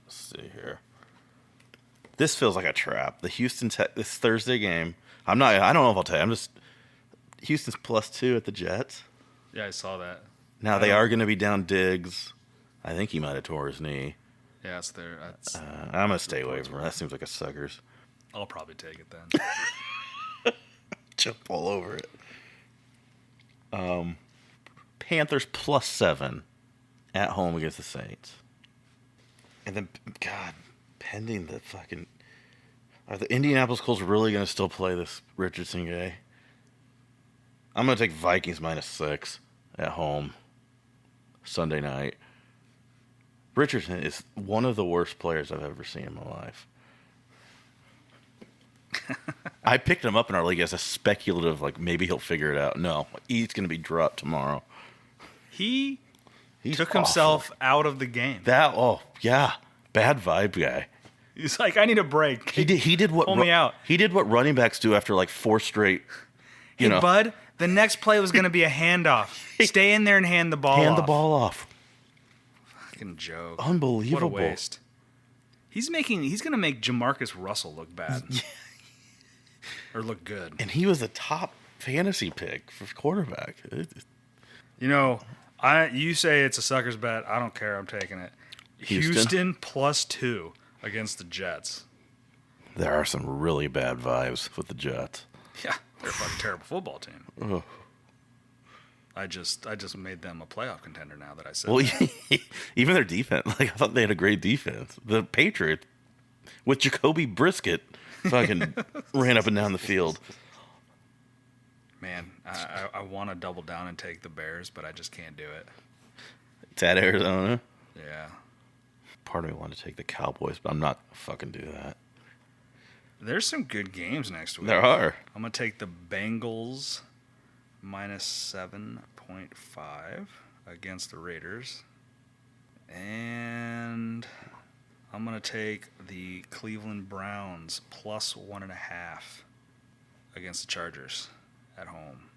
Speaker 3: Let's see here. This feels like a trap. The this Thursday game. I don't know if I'll tell you. Houston's +2 at the Jets.
Speaker 2: Yeah, I saw that.
Speaker 3: Now they are going to be down Diggs. I think he might have tore his knee.
Speaker 2: Yeah, it's there.
Speaker 3: I'm going to stay away from it. That seems like a suckers.
Speaker 2: I'll probably take it then.
Speaker 3: Jump all over it. Panthers +7 at home against the Saints. And then, God, pending the fucking... Are the Indianapolis Colts really going to still play this Richardson guy? I'm going to take Vikings -6 at home Sunday night. Richardson is one of the worst players I've ever seen in my life. I picked him up in our league as a speculative, like, maybe he'll figure it out. No, he's going to be dropped tomorrow.
Speaker 2: He's took
Speaker 3: awful.
Speaker 2: himself out of the game.
Speaker 3: Bad vibe guy.
Speaker 2: He's like, I need a break.
Speaker 3: He did what
Speaker 2: pull me out.
Speaker 3: He did what running backs do after like 4 straight.
Speaker 2: Hey, bud, the next play was going to be a handoff. Stay in there and hand the ball off.
Speaker 3: Hand the ball off.
Speaker 2: Fucking joke.
Speaker 3: Unbelievable.
Speaker 2: What a waste. He's going to make Jamarcus Russell look bad. Or look good.
Speaker 3: And he was a top fantasy pick for quarterback.
Speaker 2: You know, you say it's a sucker's bet. I don't care. I'm taking it. Houston +2 against the Jets.
Speaker 3: There are some really bad vibes with the Jets.
Speaker 2: Yeah, they're a fucking terrible football team.
Speaker 3: Ugh.
Speaker 2: I just made them a playoff contender now that I said.
Speaker 3: Well,
Speaker 2: that.
Speaker 3: even their defense. Like, I thought they had a great defense. The Patriots with Jacoby Brisket fucking ran up and down the field.
Speaker 2: Man, I want to double down and take the Bears, but I just can't do it.
Speaker 3: It's at Arizona.
Speaker 2: Yeah.
Speaker 3: Part of me wanted to take the Cowboys, but I'm not fucking do that.
Speaker 2: There's some good games next week.
Speaker 3: There are.
Speaker 2: I'm going to take the Bengals -7.5 against the Raiders. And I'm going to take the Cleveland Browns +1.5 against the Chargers at home.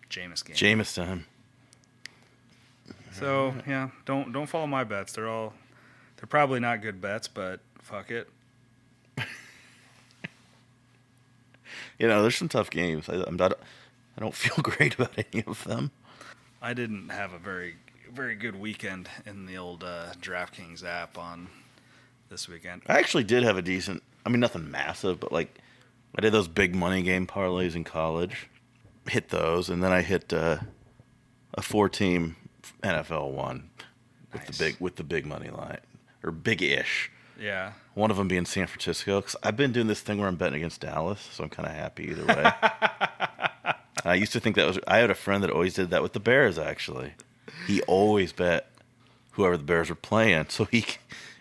Speaker 2: Jameis game.
Speaker 3: Jameis time.
Speaker 2: So, yeah, don't follow my bets. They're all They're probably not good bets, but fuck it.
Speaker 3: There's some tough games. I don't feel great about any of them.
Speaker 2: I didn't have a very, very good weekend in the old DraftKings app on this weekend.
Speaker 3: I actually did have a decent, nothing massive, but like I did those big money game parlays in college. Hit those, and then I hit a 4-team NFL one with the big money line, or big-ish.
Speaker 2: Yeah.
Speaker 3: One of them being San Francisco, because I've been doing this thing where I'm betting against Dallas, so I'm kind of happy either way. I used to think I had a friend that always did that with the Bears, actually. He always bet whoever the Bears were playing,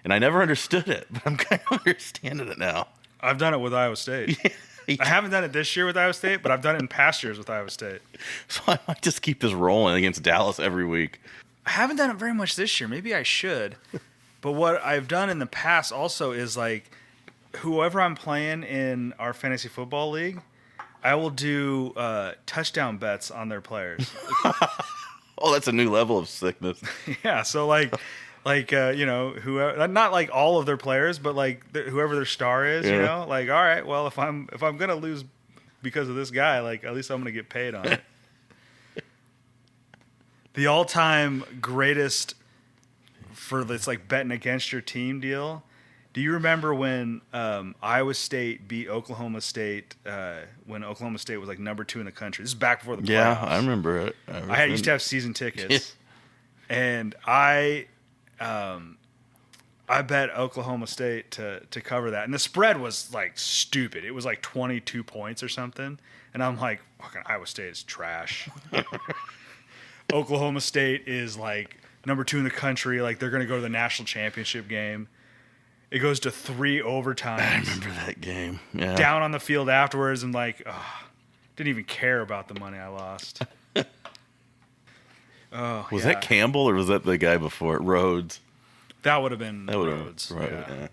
Speaker 3: and I never understood it, but I'm kind of understanding it now.
Speaker 2: I've done it with Iowa State. I haven't done it this year with Iowa State, but I've done it in past years with Iowa State.
Speaker 3: So I might just keep this rolling against Dallas every week.
Speaker 2: I haven't done it very much this year. Maybe I should. But what I've done in the past also is like whoever I'm playing in our fantasy football league, I will do touchdown bets on their players.
Speaker 3: Oh, that's a new level of sickness.
Speaker 2: Yeah, so whoever, not like all of their players, but like whoever their star is, like, all right, well, if I'm gonna lose because of this guy, like at least I'm gonna get paid on it. The all-time greatest for this like betting against your team deal. Do you remember when Iowa State beat Oklahoma State when Oklahoma State was like number 2 in the country? This is back before the playoffs.
Speaker 3: Yeah, I remember it.
Speaker 2: I used to have season tickets, and I bet Oklahoma State to cover that, and the spread was like stupid. It was like 22 points or something, and I'm like, fucking Iowa State is trash. Oklahoma State is like number 2 in the country. Like they're going to go to the national championship game. It goes to 3 overtimes.
Speaker 3: I remember that game. Yeah.
Speaker 2: Down on the field afterwards, and like, didn't even care about the money I lost.
Speaker 3: Was that Campbell or was that the guy before it, Rhodes?
Speaker 2: That would have been Rhodes.
Speaker 3: Right.
Speaker 2: Yeah.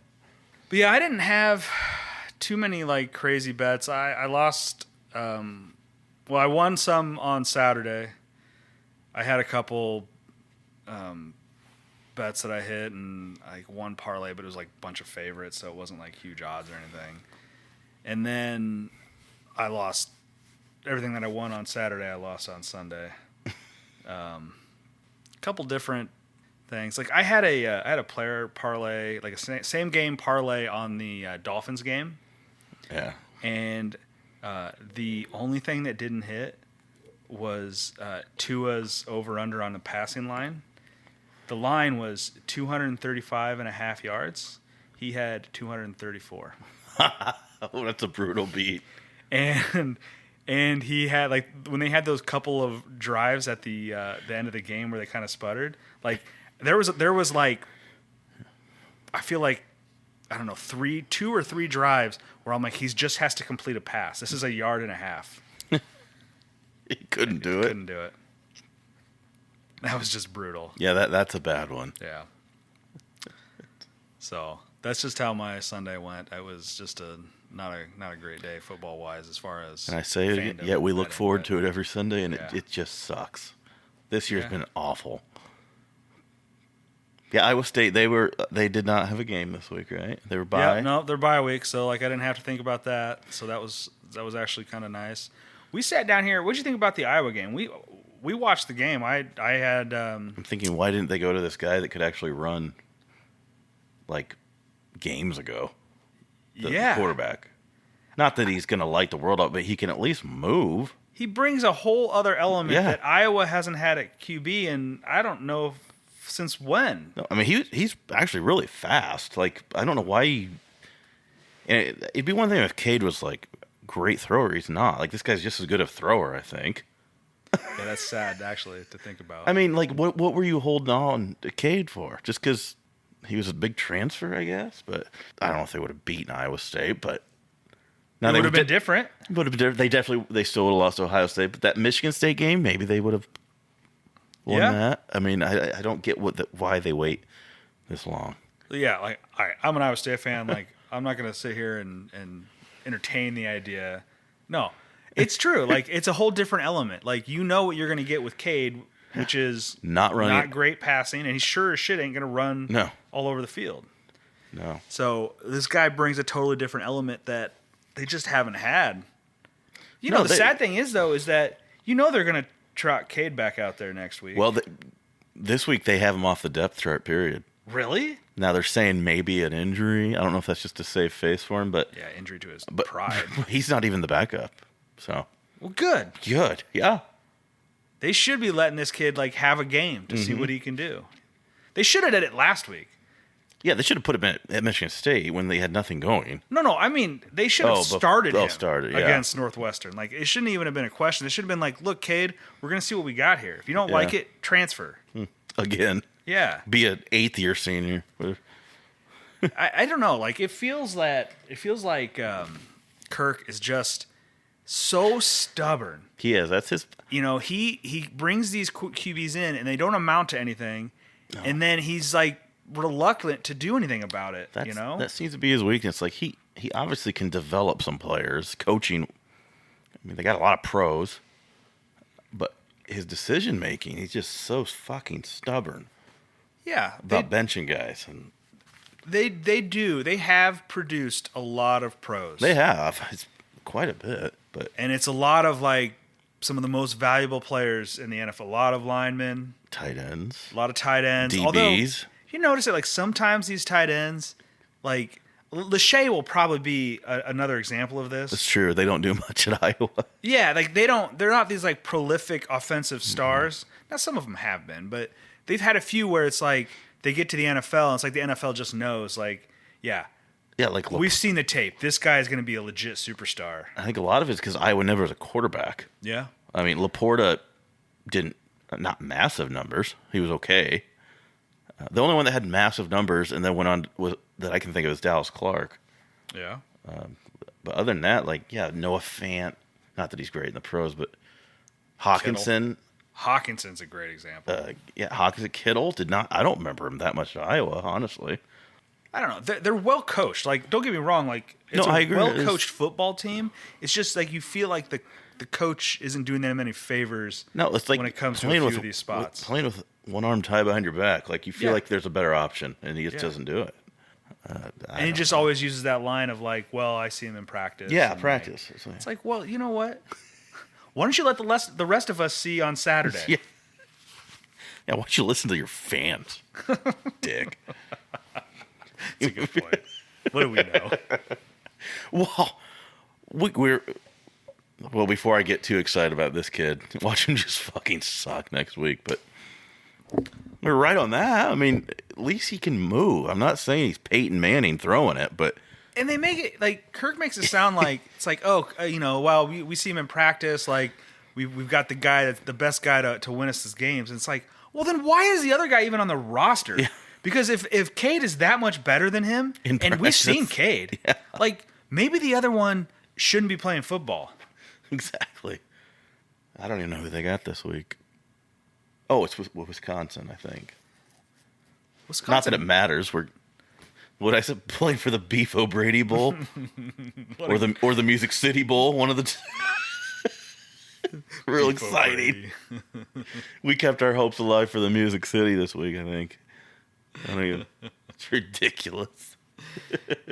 Speaker 2: But yeah, I didn't have too many like crazy bets. I lost. I won some on Saturday. I had a couple bets that I hit and like one parlay, but it was like a bunch of favorites, so it wasn't like huge odds or anything. And then I lost everything that I won on Saturday. I lost on Sunday. A couple different things. Like I had a player parlay, like a same game parlay on the Dolphins game.
Speaker 3: Yeah.
Speaker 2: And the only thing that didn't hit was Tua's over-under on the passing line. The line was 235.5 yards. He had 234.
Speaker 3: Oh, that's a brutal beat.
Speaker 2: And he had like when they had those couple of drives at the end of the game where they kind of sputtered. Like there was like I feel like I don't know 2 or 3 drives where I'm like he just has to complete a pass. This is a yard and a half.
Speaker 3: He couldn't do it.
Speaker 2: Couldn't do it. That was just brutal.
Speaker 3: Yeah, that's a bad one.
Speaker 2: Yeah. So that's just how my Sunday went. It was just not a great day football wise as far as.
Speaker 3: And I say it again, yeah, we look forward to it every Sunday, and it just sucks. This year's been awful. Yeah, Iowa State they did not have a game this week, right? They were bye.
Speaker 2: Yeah, no, they're bye week, so like I didn't have to think about that. So that was actually kind of nice. We sat down here. What did you think about the Iowa game? We watched the game. I had.
Speaker 3: I'm thinking, why didn't they go to this guy that could actually run, like, games ago? The quarterback. Not that he's going to light the world up, but he can at least move.
Speaker 2: He brings a whole other element that Iowa hasn't had at QB, and I don't know since when.
Speaker 3: No, I mean, he's actually really fast. Like, I don't know why and it'd be one thing if Cade was, like, great thrower. He's not. Like, this guy's just as good a thrower, I think.
Speaker 2: Yeah, that's sad, actually, to think about.
Speaker 3: I mean, like, what were you holding on to Cade for? Just because he was a big transfer, I guess? But I don't know if they would have beaten Iowa State, but...
Speaker 2: Now it would have been different.
Speaker 3: They still would have lost to Ohio State. But that Michigan State game, maybe they would have won that. I mean, I don't get why they wait this long.
Speaker 2: Yeah, like, all right, I'm an Iowa State fan. Like, I'm not going to sit here and entertain the idea. No, it's true. Like, it's a whole different element. Like, you know what you're going to get with Cade which is
Speaker 3: not
Speaker 2: great passing, and he sure as shit ain't going to run all over the field.
Speaker 3: No.
Speaker 2: So this guy brings a totally different element that they just haven't had. The sad thing is, though, is that they're going to trot Cade back out there next week.
Speaker 3: Well, this week they have him off the depth chart, period.
Speaker 2: Really?
Speaker 3: Now they're saying maybe an injury. I don't know if that's just to save face for him, but
Speaker 2: yeah, injury to his pride.
Speaker 3: He's not even the backup. So
Speaker 2: good.
Speaker 3: Yeah.
Speaker 2: They should be letting this kid have a game to see what he can do. They should have did it last week.
Speaker 3: Yeah, they should have put him at Michigan State when they had nothing going.
Speaker 2: No, I mean they should have started him
Speaker 3: yeah.
Speaker 2: against Northwestern. It shouldn't even have been a question. It should have been like, look, Cade, we're going to see what we got here. If you don't like it, transfer
Speaker 3: again.
Speaker 2: Yeah,
Speaker 3: be an 8th-year senior.
Speaker 2: I don't know. It feels like Kirk is just so stubborn.
Speaker 3: He is. That's his.
Speaker 2: He brings these QBs in and they don't amount to anything, and then he's reluctant to do anything about it.
Speaker 3: That seems to be his weakness. He obviously can develop some players. Coaching. I mean, they got a lot of pros, but his decision making, he's just so fucking stubborn.
Speaker 2: Yeah,
Speaker 3: about benching guys, and
Speaker 2: they do. They have produced a lot of pros.
Speaker 3: They have. It's quite a bit,
Speaker 2: and it's a lot of some of the most valuable players in the NFL. A lot of linemen,
Speaker 3: tight ends,
Speaker 2: a lot of tight ends,
Speaker 3: DBs.
Speaker 2: Although, you notice it sometimes these tight ends, Lachey will probably be another example of this.
Speaker 3: That's true. They don't do much at Iowa.
Speaker 2: Yeah, they're not these prolific offensive stars. Now some of them have been, but they've had a few where it's they get to the NFL and it's the NFL just knows we've seen the tape. This guy is going to be a legit superstar.
Speaker 3: I think a lot of it's because Iowa never was a quarterback.
Speaker 2: Yeah.
Speaker 3: I mean, Laporta didn't, not massive numbers. He was okay. The only one that had massive numbers and then went on that I can think of is Dallas Clark.
Speaker 2: Yeah.
Speaker 3: But other than that, Noah Fant, not that he's great in the pros, but Hawkinson.
Speaker 2: Hawkinson's a great example.
Speaker 3: Hawkinson. Kittle I don't remember him that much at Iowa, honestly.
Speaker 2: I don't know. They're well coached. Don't get me wrong. It's
Speaker 3: I agree.
Speaker 2: Well coached football team. It's just you feel the coach isn't doing them any favors.
Speaker 3: No, it's
Speaker 2: when it comes to a few of these spots.
Speaker 3: Playing with one arm tied behind your back, you feel like there's a better option, and he just doesn't do it.
Speaker 2: And he just always uses that line of well, I see him in practice.
Speaker 3: Yeah, practice.
Speaker 2: It's well, you know what? Why don't you let the rest of us see on Saturday?
Speaker 3: Yeah. Why don't you listen to your fans, dick?
Speaker 2: That's a good point. What do we know?
Speaker 3: Well, before I get too excited about this kid, watch him just fucking suck next week. But we're right on that. I mean, at least he can move. I'm not saying he's Peyton Manning throwing it, but...
Speaker 2: And they make it, Kirk makes it sound it's we see him in practice, we've got the guy that's the best guy to win us these games. And it's well, then why is the other guy even on the roster? Yeah. Because if Cade is that much better than him, and we've seen Cade, maybe the other one shouldn't be playing football.
Speaker 3: Exactly. I don't even know who they got this week. Oh, it's Wisconsin, I think.
Speaker 2: Wisconsin.
Speaker 3: Not that it matters. What I said, playing for the Beef O'Brady Bowl, or the Music City Bowl, one of the two. Real Beef exciting. We kept our hopes alive for the Music City this week, I think. It's ridiculous.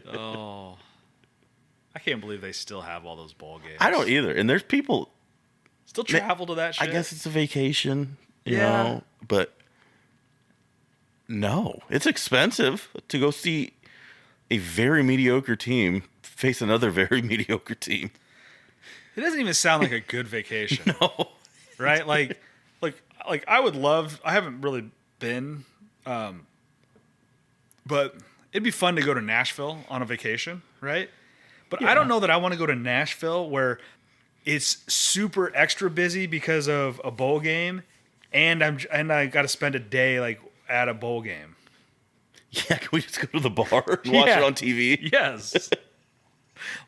Speaker 2: Oh, I can't believe they still have all those bowl games.
Speaker 3: I don't either. And there's people
Speaker 2: still travel to that shit.
Speaker 3: I guess it's a vacation, you know, but no, it's expensive to go see a very mediocre team face another very mediocre team.
Speaker 2: It doesn't even sound like a good vacation.
Speaker 3: No.
Speaker 2: Right? Like I would love, I haven't really been, but it'd be fun to go to Nashville on a vacation, right? But I don't know that I want to go to Nashville where it's super extra busy because of a bowl game, and I got to spend a day at a bowl game.
Speaker 3: Yeah, can we just go to the bar and watch it on TV?
Speaker 2: Yes.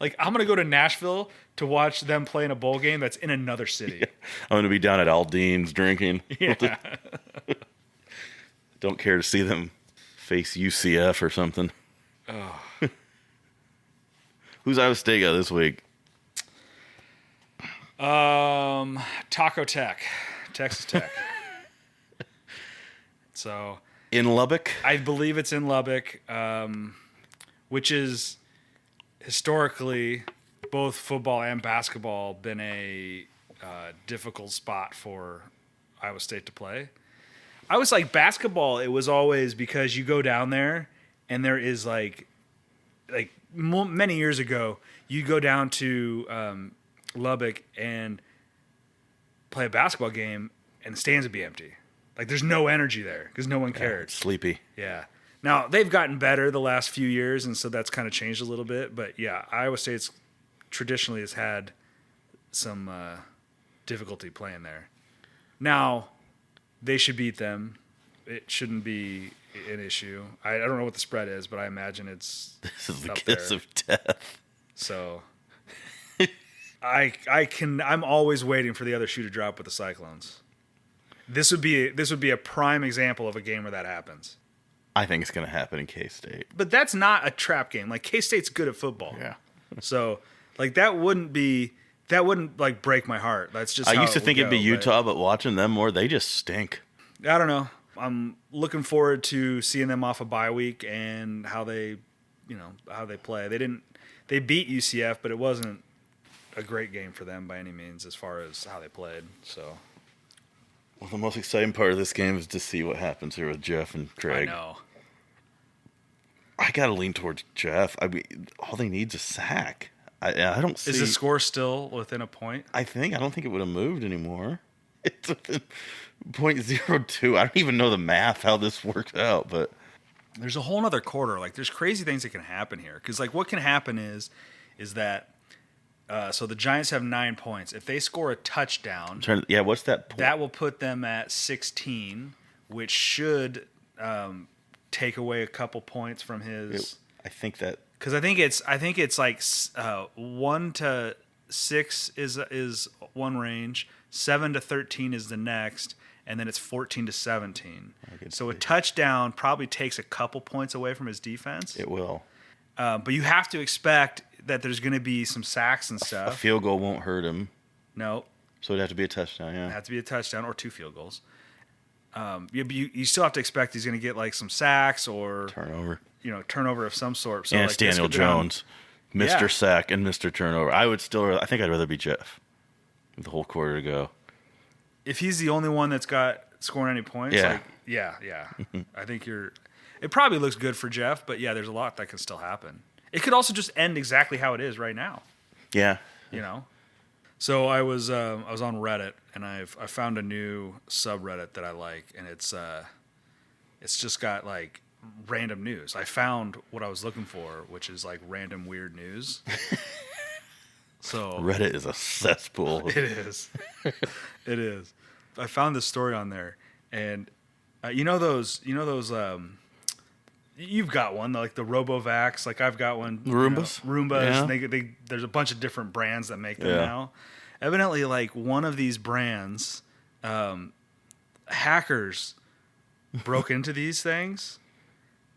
Speaker 2: I'm gonna go to Nashville to watch them play in a bowl game that's in another city.
Speaker 3: Yeah. I'm gonna be down at Aldean's drinking.
Speaker 2: Yeah.
Speaker 3: Don't care to see them face UCF or something.
Speaker 2: Oh.
Speaker 3: Who's Iowa State got this week?
Speaker 2: Taco Tech, Texas Tech. So
Speaker 3: In Lubbock?
Speaker 2: I believe it's in Lubbock, which is historically both football and basketball been a difficult spot for Iowa State to play. I was like basketball. It was always because you go down there and there is like many years ago, you go down to Lubbock and play a basketball game and the stands would be empty. Like there's no energy there because no one cared.
Speaker 3: Sleepy.
Speaker 2: Yeah. Now they've gotten better the last few years, and so that's kind of changed a little bit. But yeah, Iowa State's traditionally has had some difficulty playing there. Now they should beat them. It shouldn't be an issue. I don't know what the spread is, but I imagine it's
Speaker 3: This is the
Speaker 2: up
Speaker 3: kiss
Speaker 2: there.
Speaker 3: of death.
Speaker 2: So I'm always waiting for the other shoe to drop with the Cyclones. This would be a prime example of a game where that happens.
Speaker 3: I think it's going to happen in K-State.
Speaker 2: But that's not a trap game. Like K-State's good at football.
Speaker 3: Yeah.
Speaker 2: So like that wouldn't like break my heart. That's just
Speaker 3: I
Speaker 2: how
Speaker 3: used to
Speaker 2: it
Speaker 3: think
Speaker 2: would
Speaker 3: it'd be
Speaker 2: go,
Speaker 3: Utah, but watching them more, they just stink.
Speaker 2: but I don't know. I'm looking forward to seeing them off a bye week and how they play. They beat UCF, but it wasn't a great game for them by any means as far as how they played. So
Speaker 3: Well, the most exciting part of this game is to see what happens here with Jeff and Craig.
Speaker 2: I know.
Speaker 3: I got to lean towards Jeff. I mean, all they need is a sack. I don't see.
Speaker 2: Is the score still within a point?
Speaker 3: I don't think it would have moved anymore. It's within .02. I don't even know the math, how this works out, but
Speaker 2: There's a whole nother quarter. Like there's crazy things that can happen here. Because like what can happen is that so the Giants have 9 points. If they score a touchdown,
Speaker 3: what's that point?
Speaker 2: that will put them at 16, which should take away a couple points from his.
Speaker 3: I think that
Speaker 2: Because I think it's like 1 to 6 is one range, 7 to 13 is the next, and then it's 14 to 17. So a touchdown probably takes a couple points away from his defense.
Speaker 3: it will.
Speaker 2: But you have to expect that there's going to be some sacks and
Speaker 3: A
Speaker 2: stuff.
Speaker 3: field goal won't hurt him,
Speaker 2: No,
Speaker 3: so it'd have to be a touchdown,
Speaker 2: it
Speaker 3: yeah.
Speaker 2: has to be a touchdown or 2 field goals. You still have to expect he's going to get like some sacks or turnover of some sort. So
Speaker 3: And
Speaker 2: like,
Speaker 3: it's
Speaker 2: this
Speaker 3: Daniel
Speaker 2: could go down-
Speaker 3: Jones, Mr. Sack and Mr. Turnover. I think I'd rather be Jeff with the whole quarter to go.
Speaker 2: If he's the only one that's got scoring any points,
Speaker 3: Yeah.
Speaker 2: yeah. I think it probably looks good for Jeff, but yeah, there's a lot that can still happen. It could also just end exactly how it is right now,
Speaker 3: Yeah.
Speaker 2: So I was on Reddit and I found a new subreddit that I like, and it's just got like random news. I found what I was looking for, which is like random weird news. So
Speaker 3: Reddit is a cesspool.
Speaker 2: It is. It is. I found this story on there, and you know those. You've got one like the RoboVax. Like I've got one.
Speaker 3: Roombas?
Speaker 2: Roombas.
Speaker 3: Yeah.
Speaker 2: There's a bunch of different brands that make them
Speaker 3: Yeah.
Speaker 2: now. Evidently, like one of these brands, hackers broke into these things,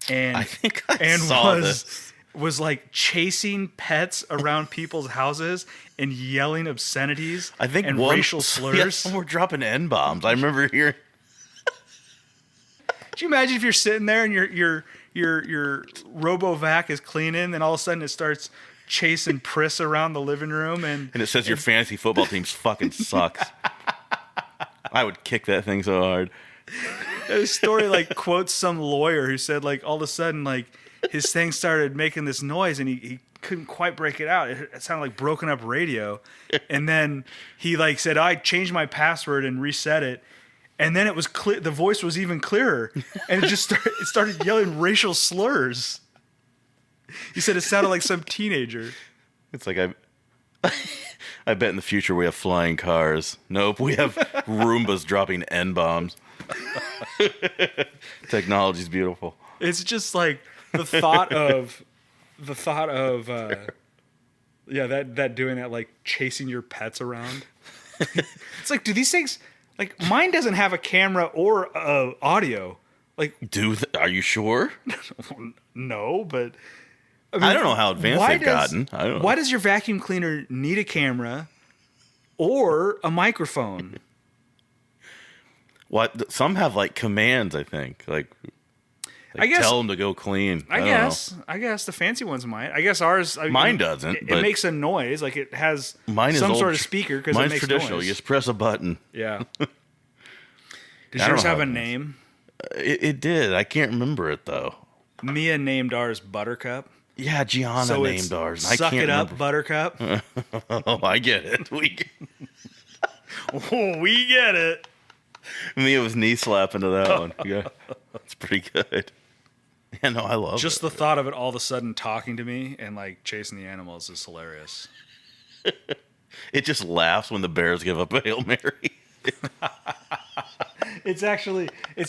Speaker 2: and
Speaker 3: I think I saw this.
Speaker 2: was like chasing pets around people's houses and yelling obscenities
Speaker 3: I think
Speaker 2: and racial slurs.
Speaker 3: Yeah, some were dropping N-bombs. I remember hearing.
Speaker 2: Could you imagine if you're sitting there and your RoboVac is cleaning, and all of a sudden it starts chasing Priss around the living room, and
Speaker 3: And it says your fantasy football team fucking sucks. I would kick that thing so hard.
Speaker 2: the story like quotes some lawyer who said like all of a sudden like his thing started making this noise and he couldn't quite break it out. It sounded like broken up radio, and then he like said I changed my password and reset it. And then it was clear. The voice was even clearer, and it started yelling racial slurs. He said it sounded like some teenager.
Speaker 3: It's like I bet in the future we have flying cars. Nope, we have Roombas dropping N-bombs. Technology's beautiful.
Speaker 2: It's just like the thought of that doing that, like chasing your pets around. It's like, do these things, like mine doesn't have a camera or audio. Like,
Speaker 3: Are you sure?
Speaker 2: no, but
Speaker 3: I don't know how advanced they've gotten. I don't know.
Speaker 2: Why does your vacuum cleaner need a camera or a microphone?
Speaker 3: What? Some have like commands, I think. Like
Speaker 2: I guess
Speaker 3: tell them to go clean.
Speaker 2: I guess the fancy ones might. I guess ours.
Speaker 3: Mine doesn't.
Speaker 2: It makes a noise. Like it has
Speaker 3: mine
Speaker 2: some
Speaker 3: is
Speaker 2: sort of speaker because it
Speaker 3: mine's
Speaker 2: makes
Speaker 3: traditional.
Speaker 2: noise.
Speaker 3: You just press a button.
Speaker 2: Yeah. Does yours have a name?
Speaker 3: It did. I can't remember it though.
Speaker 2: Mia named ours Buttercup.
Speaker 3: Yeah, Gianna named ours.
Speaker 2: Suck
Speaker 3: I can't
Speaker 2: it up,
Speaker 3: remember.
Speaker 2: Buttercup.
Speaker 3: Oh, I get it.
Speaker 2: We get it.
Speaker 3: Mia was knee slapping to that one. Yeah, it's pretty good. Yeah, no, I love
Speaker 2: Just
Speaker 3: it.
Speaker 2: the thought of it all of a sudden talking to me and like chasing the animals is hilarious.
Speaker 3: It just laughs when the Bears give up a Hail Mary.
Speaker 2: It's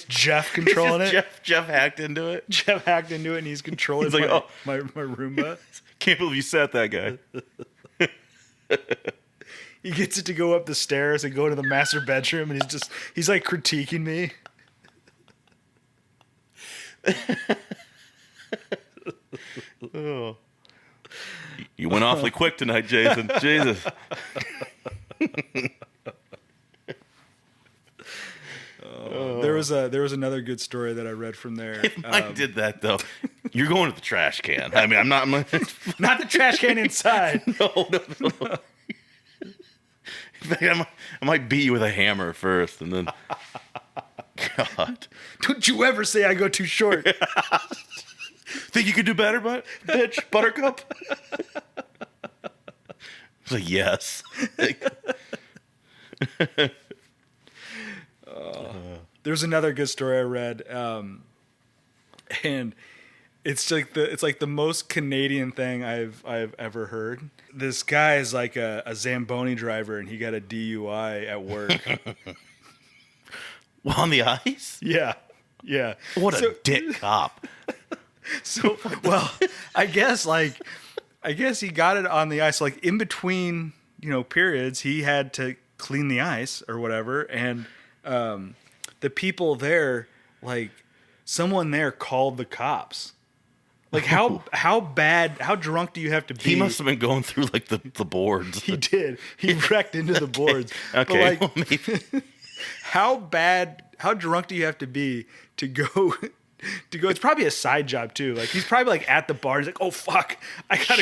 Speaker 2: Jeff controlling it.
Speaker 3: Jeff hacked into it.
Speaker 2: Jeff hacked into it and he's controlling
Speaker 3: He's like,
Speaker 2: my Roomba.
Speaker 3: Can't believe you sat that guy.
Speaker 2: He gets it to go up the stairs and go into the master bedroom and he's like critiquing me.
Speaker 3: Oh. You went awfully quick tonight, Jason. Jesus.
Speaker 2: There was another good story that I read from there.
Speaker 3: If Mike did that though, you're going to the trash can. I mean, I'm not.
Speaker 2: Not the trash can inside.
Speaker 3: No. In fact, I might beat you with a hammer first, and then. God.
Speaker 2: Don't you ever say I go too short.
Speaker 3: Think you could do better, bitch, Buttercup? It's like, yes.
Speaker 2: There's another good story I read, and it's like the most Canadian thing I've ever heard. This guy is like a Zamboni driver, and he got a DUI at work.
Speaker 3: On the ice?
Speaker 2: Yeah.
Speaker 3: What a dick cop.
Speaker 2: So, well, I guess he got it on the ice. Like in between, periods, he had to clean the ice or whatever, and the people there, like someone there called the cops. Like how drunk do you have to be?
Speaker 3: He must have been going through like the boards.
Speaker 2: He did. He wrecked into the boards.
Speaker 3: Okay.
Speaker 2: But, like,
Speaker 3: Maybe.
Speaker 2: How drunk do you have to be to go? It's probably a side job too. Like he's probably like at the bar. He's like, "Oh fuck, I got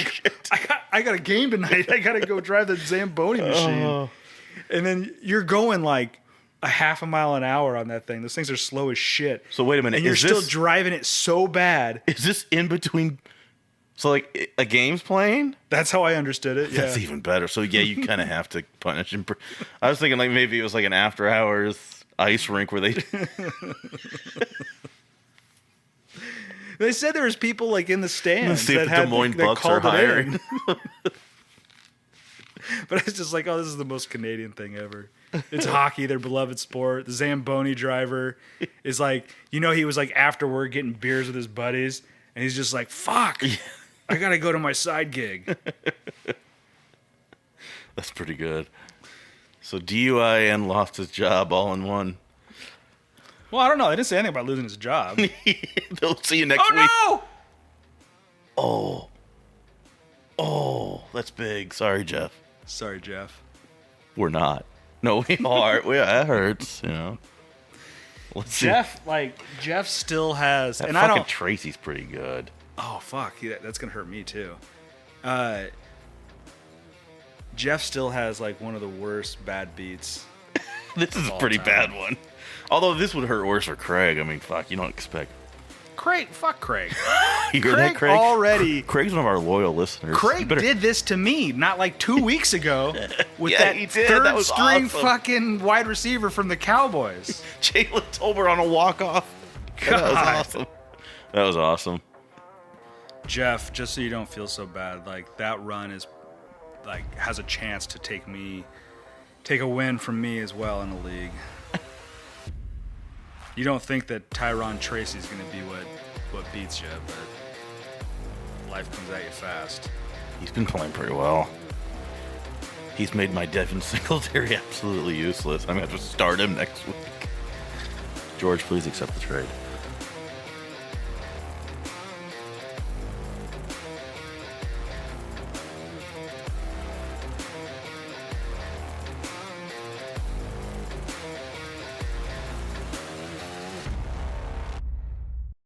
Speaker 2: a game tonight. I gotta go drive the Zamboni machine." And then you're going like a half a mile an hour on that thing. Those things are slow as shit.
Speaker 3: So wait a minute,
Speaker 2: and you're still driving it so bad.
Speaker 3: Is this in between? So like a game's playing?
Speaker 2: That's how I understood it. Yeah.
Speaker 3: That's even better. So yeah, you kind of have to punish him. I was thinking like maybe it was like an after hours ice rink where they.
Speaker 2: They said there was people like in the stands.
Speaker 3: Let's see if the Des Moines Bucks are hiring.
Speaker 2: But it's just like, oh, this is the most Canadian thing ever. It's hockey, their beloved sport. The Zamboni driver is like, he was like after work getting beers with his buddies, and he's just like, fuck, I gotta go to my side gig.
Speaker 3: That's pretty good. So DUI and lost his job all in one.
Speaker 2: Well, I don't know. They didn't say anything about losing his job.
Speaker 3: They'll see you next week.
Speaker 2: No!
Speaker 3: Oh, that's big. Sorry, Jeff.
Speaker 2: Sorry, Jeff.
Speaker 3: We're not. No, we are. That hurts, Let's see.
Speaker 2: Jeff still has,
Speaker 3: That
Speaker 2: and
Speaker 3: fucking
Speaker 2: I don't.
Speaker 3: Tracy's pretty good.
Speaker 2: Oh fuck, that's gonna hurt me too. Jeff still has like one of the worst bad beats.
Speaker 3: This is a pretty bad one. Although this would hurt worse for Craig. I mean, fuck, you don't expect.
Speaker 2: Fuck Craig.
Speaker 3: You hear that, Craig?
Speaker 2: Already.
Speaker 3: Craig's one of our loyal listeners.
Speaker 2: Craig did this to me not like 2 weeks ago with
Speaker 3: Yeah,
Speaker 2: that
Speaker 3: he did.
Speaker 2: third
Speaker 3: That was
Speaker 2: string
Speaker 3: awesome.
Speaker 2: fucking wide receiver from the Cowboys.
Speaker 3: Jalen Tolbert on a walk-off.
Speaker 2: God.
Speaker 3: That was awesome. That was awesome.
Speaker 2: Jeff, just so you don't feel so bad, like that run is like has a chance to take a win from me as well in the league. You don't think that Tyron Tracy's going to be what beats you, but life comes at you fast.
Speaker 3: He's been playing pretty well. He's made my Devin Singletary absolutely useless. I'm going to have to start him next week. George, please accept the trade.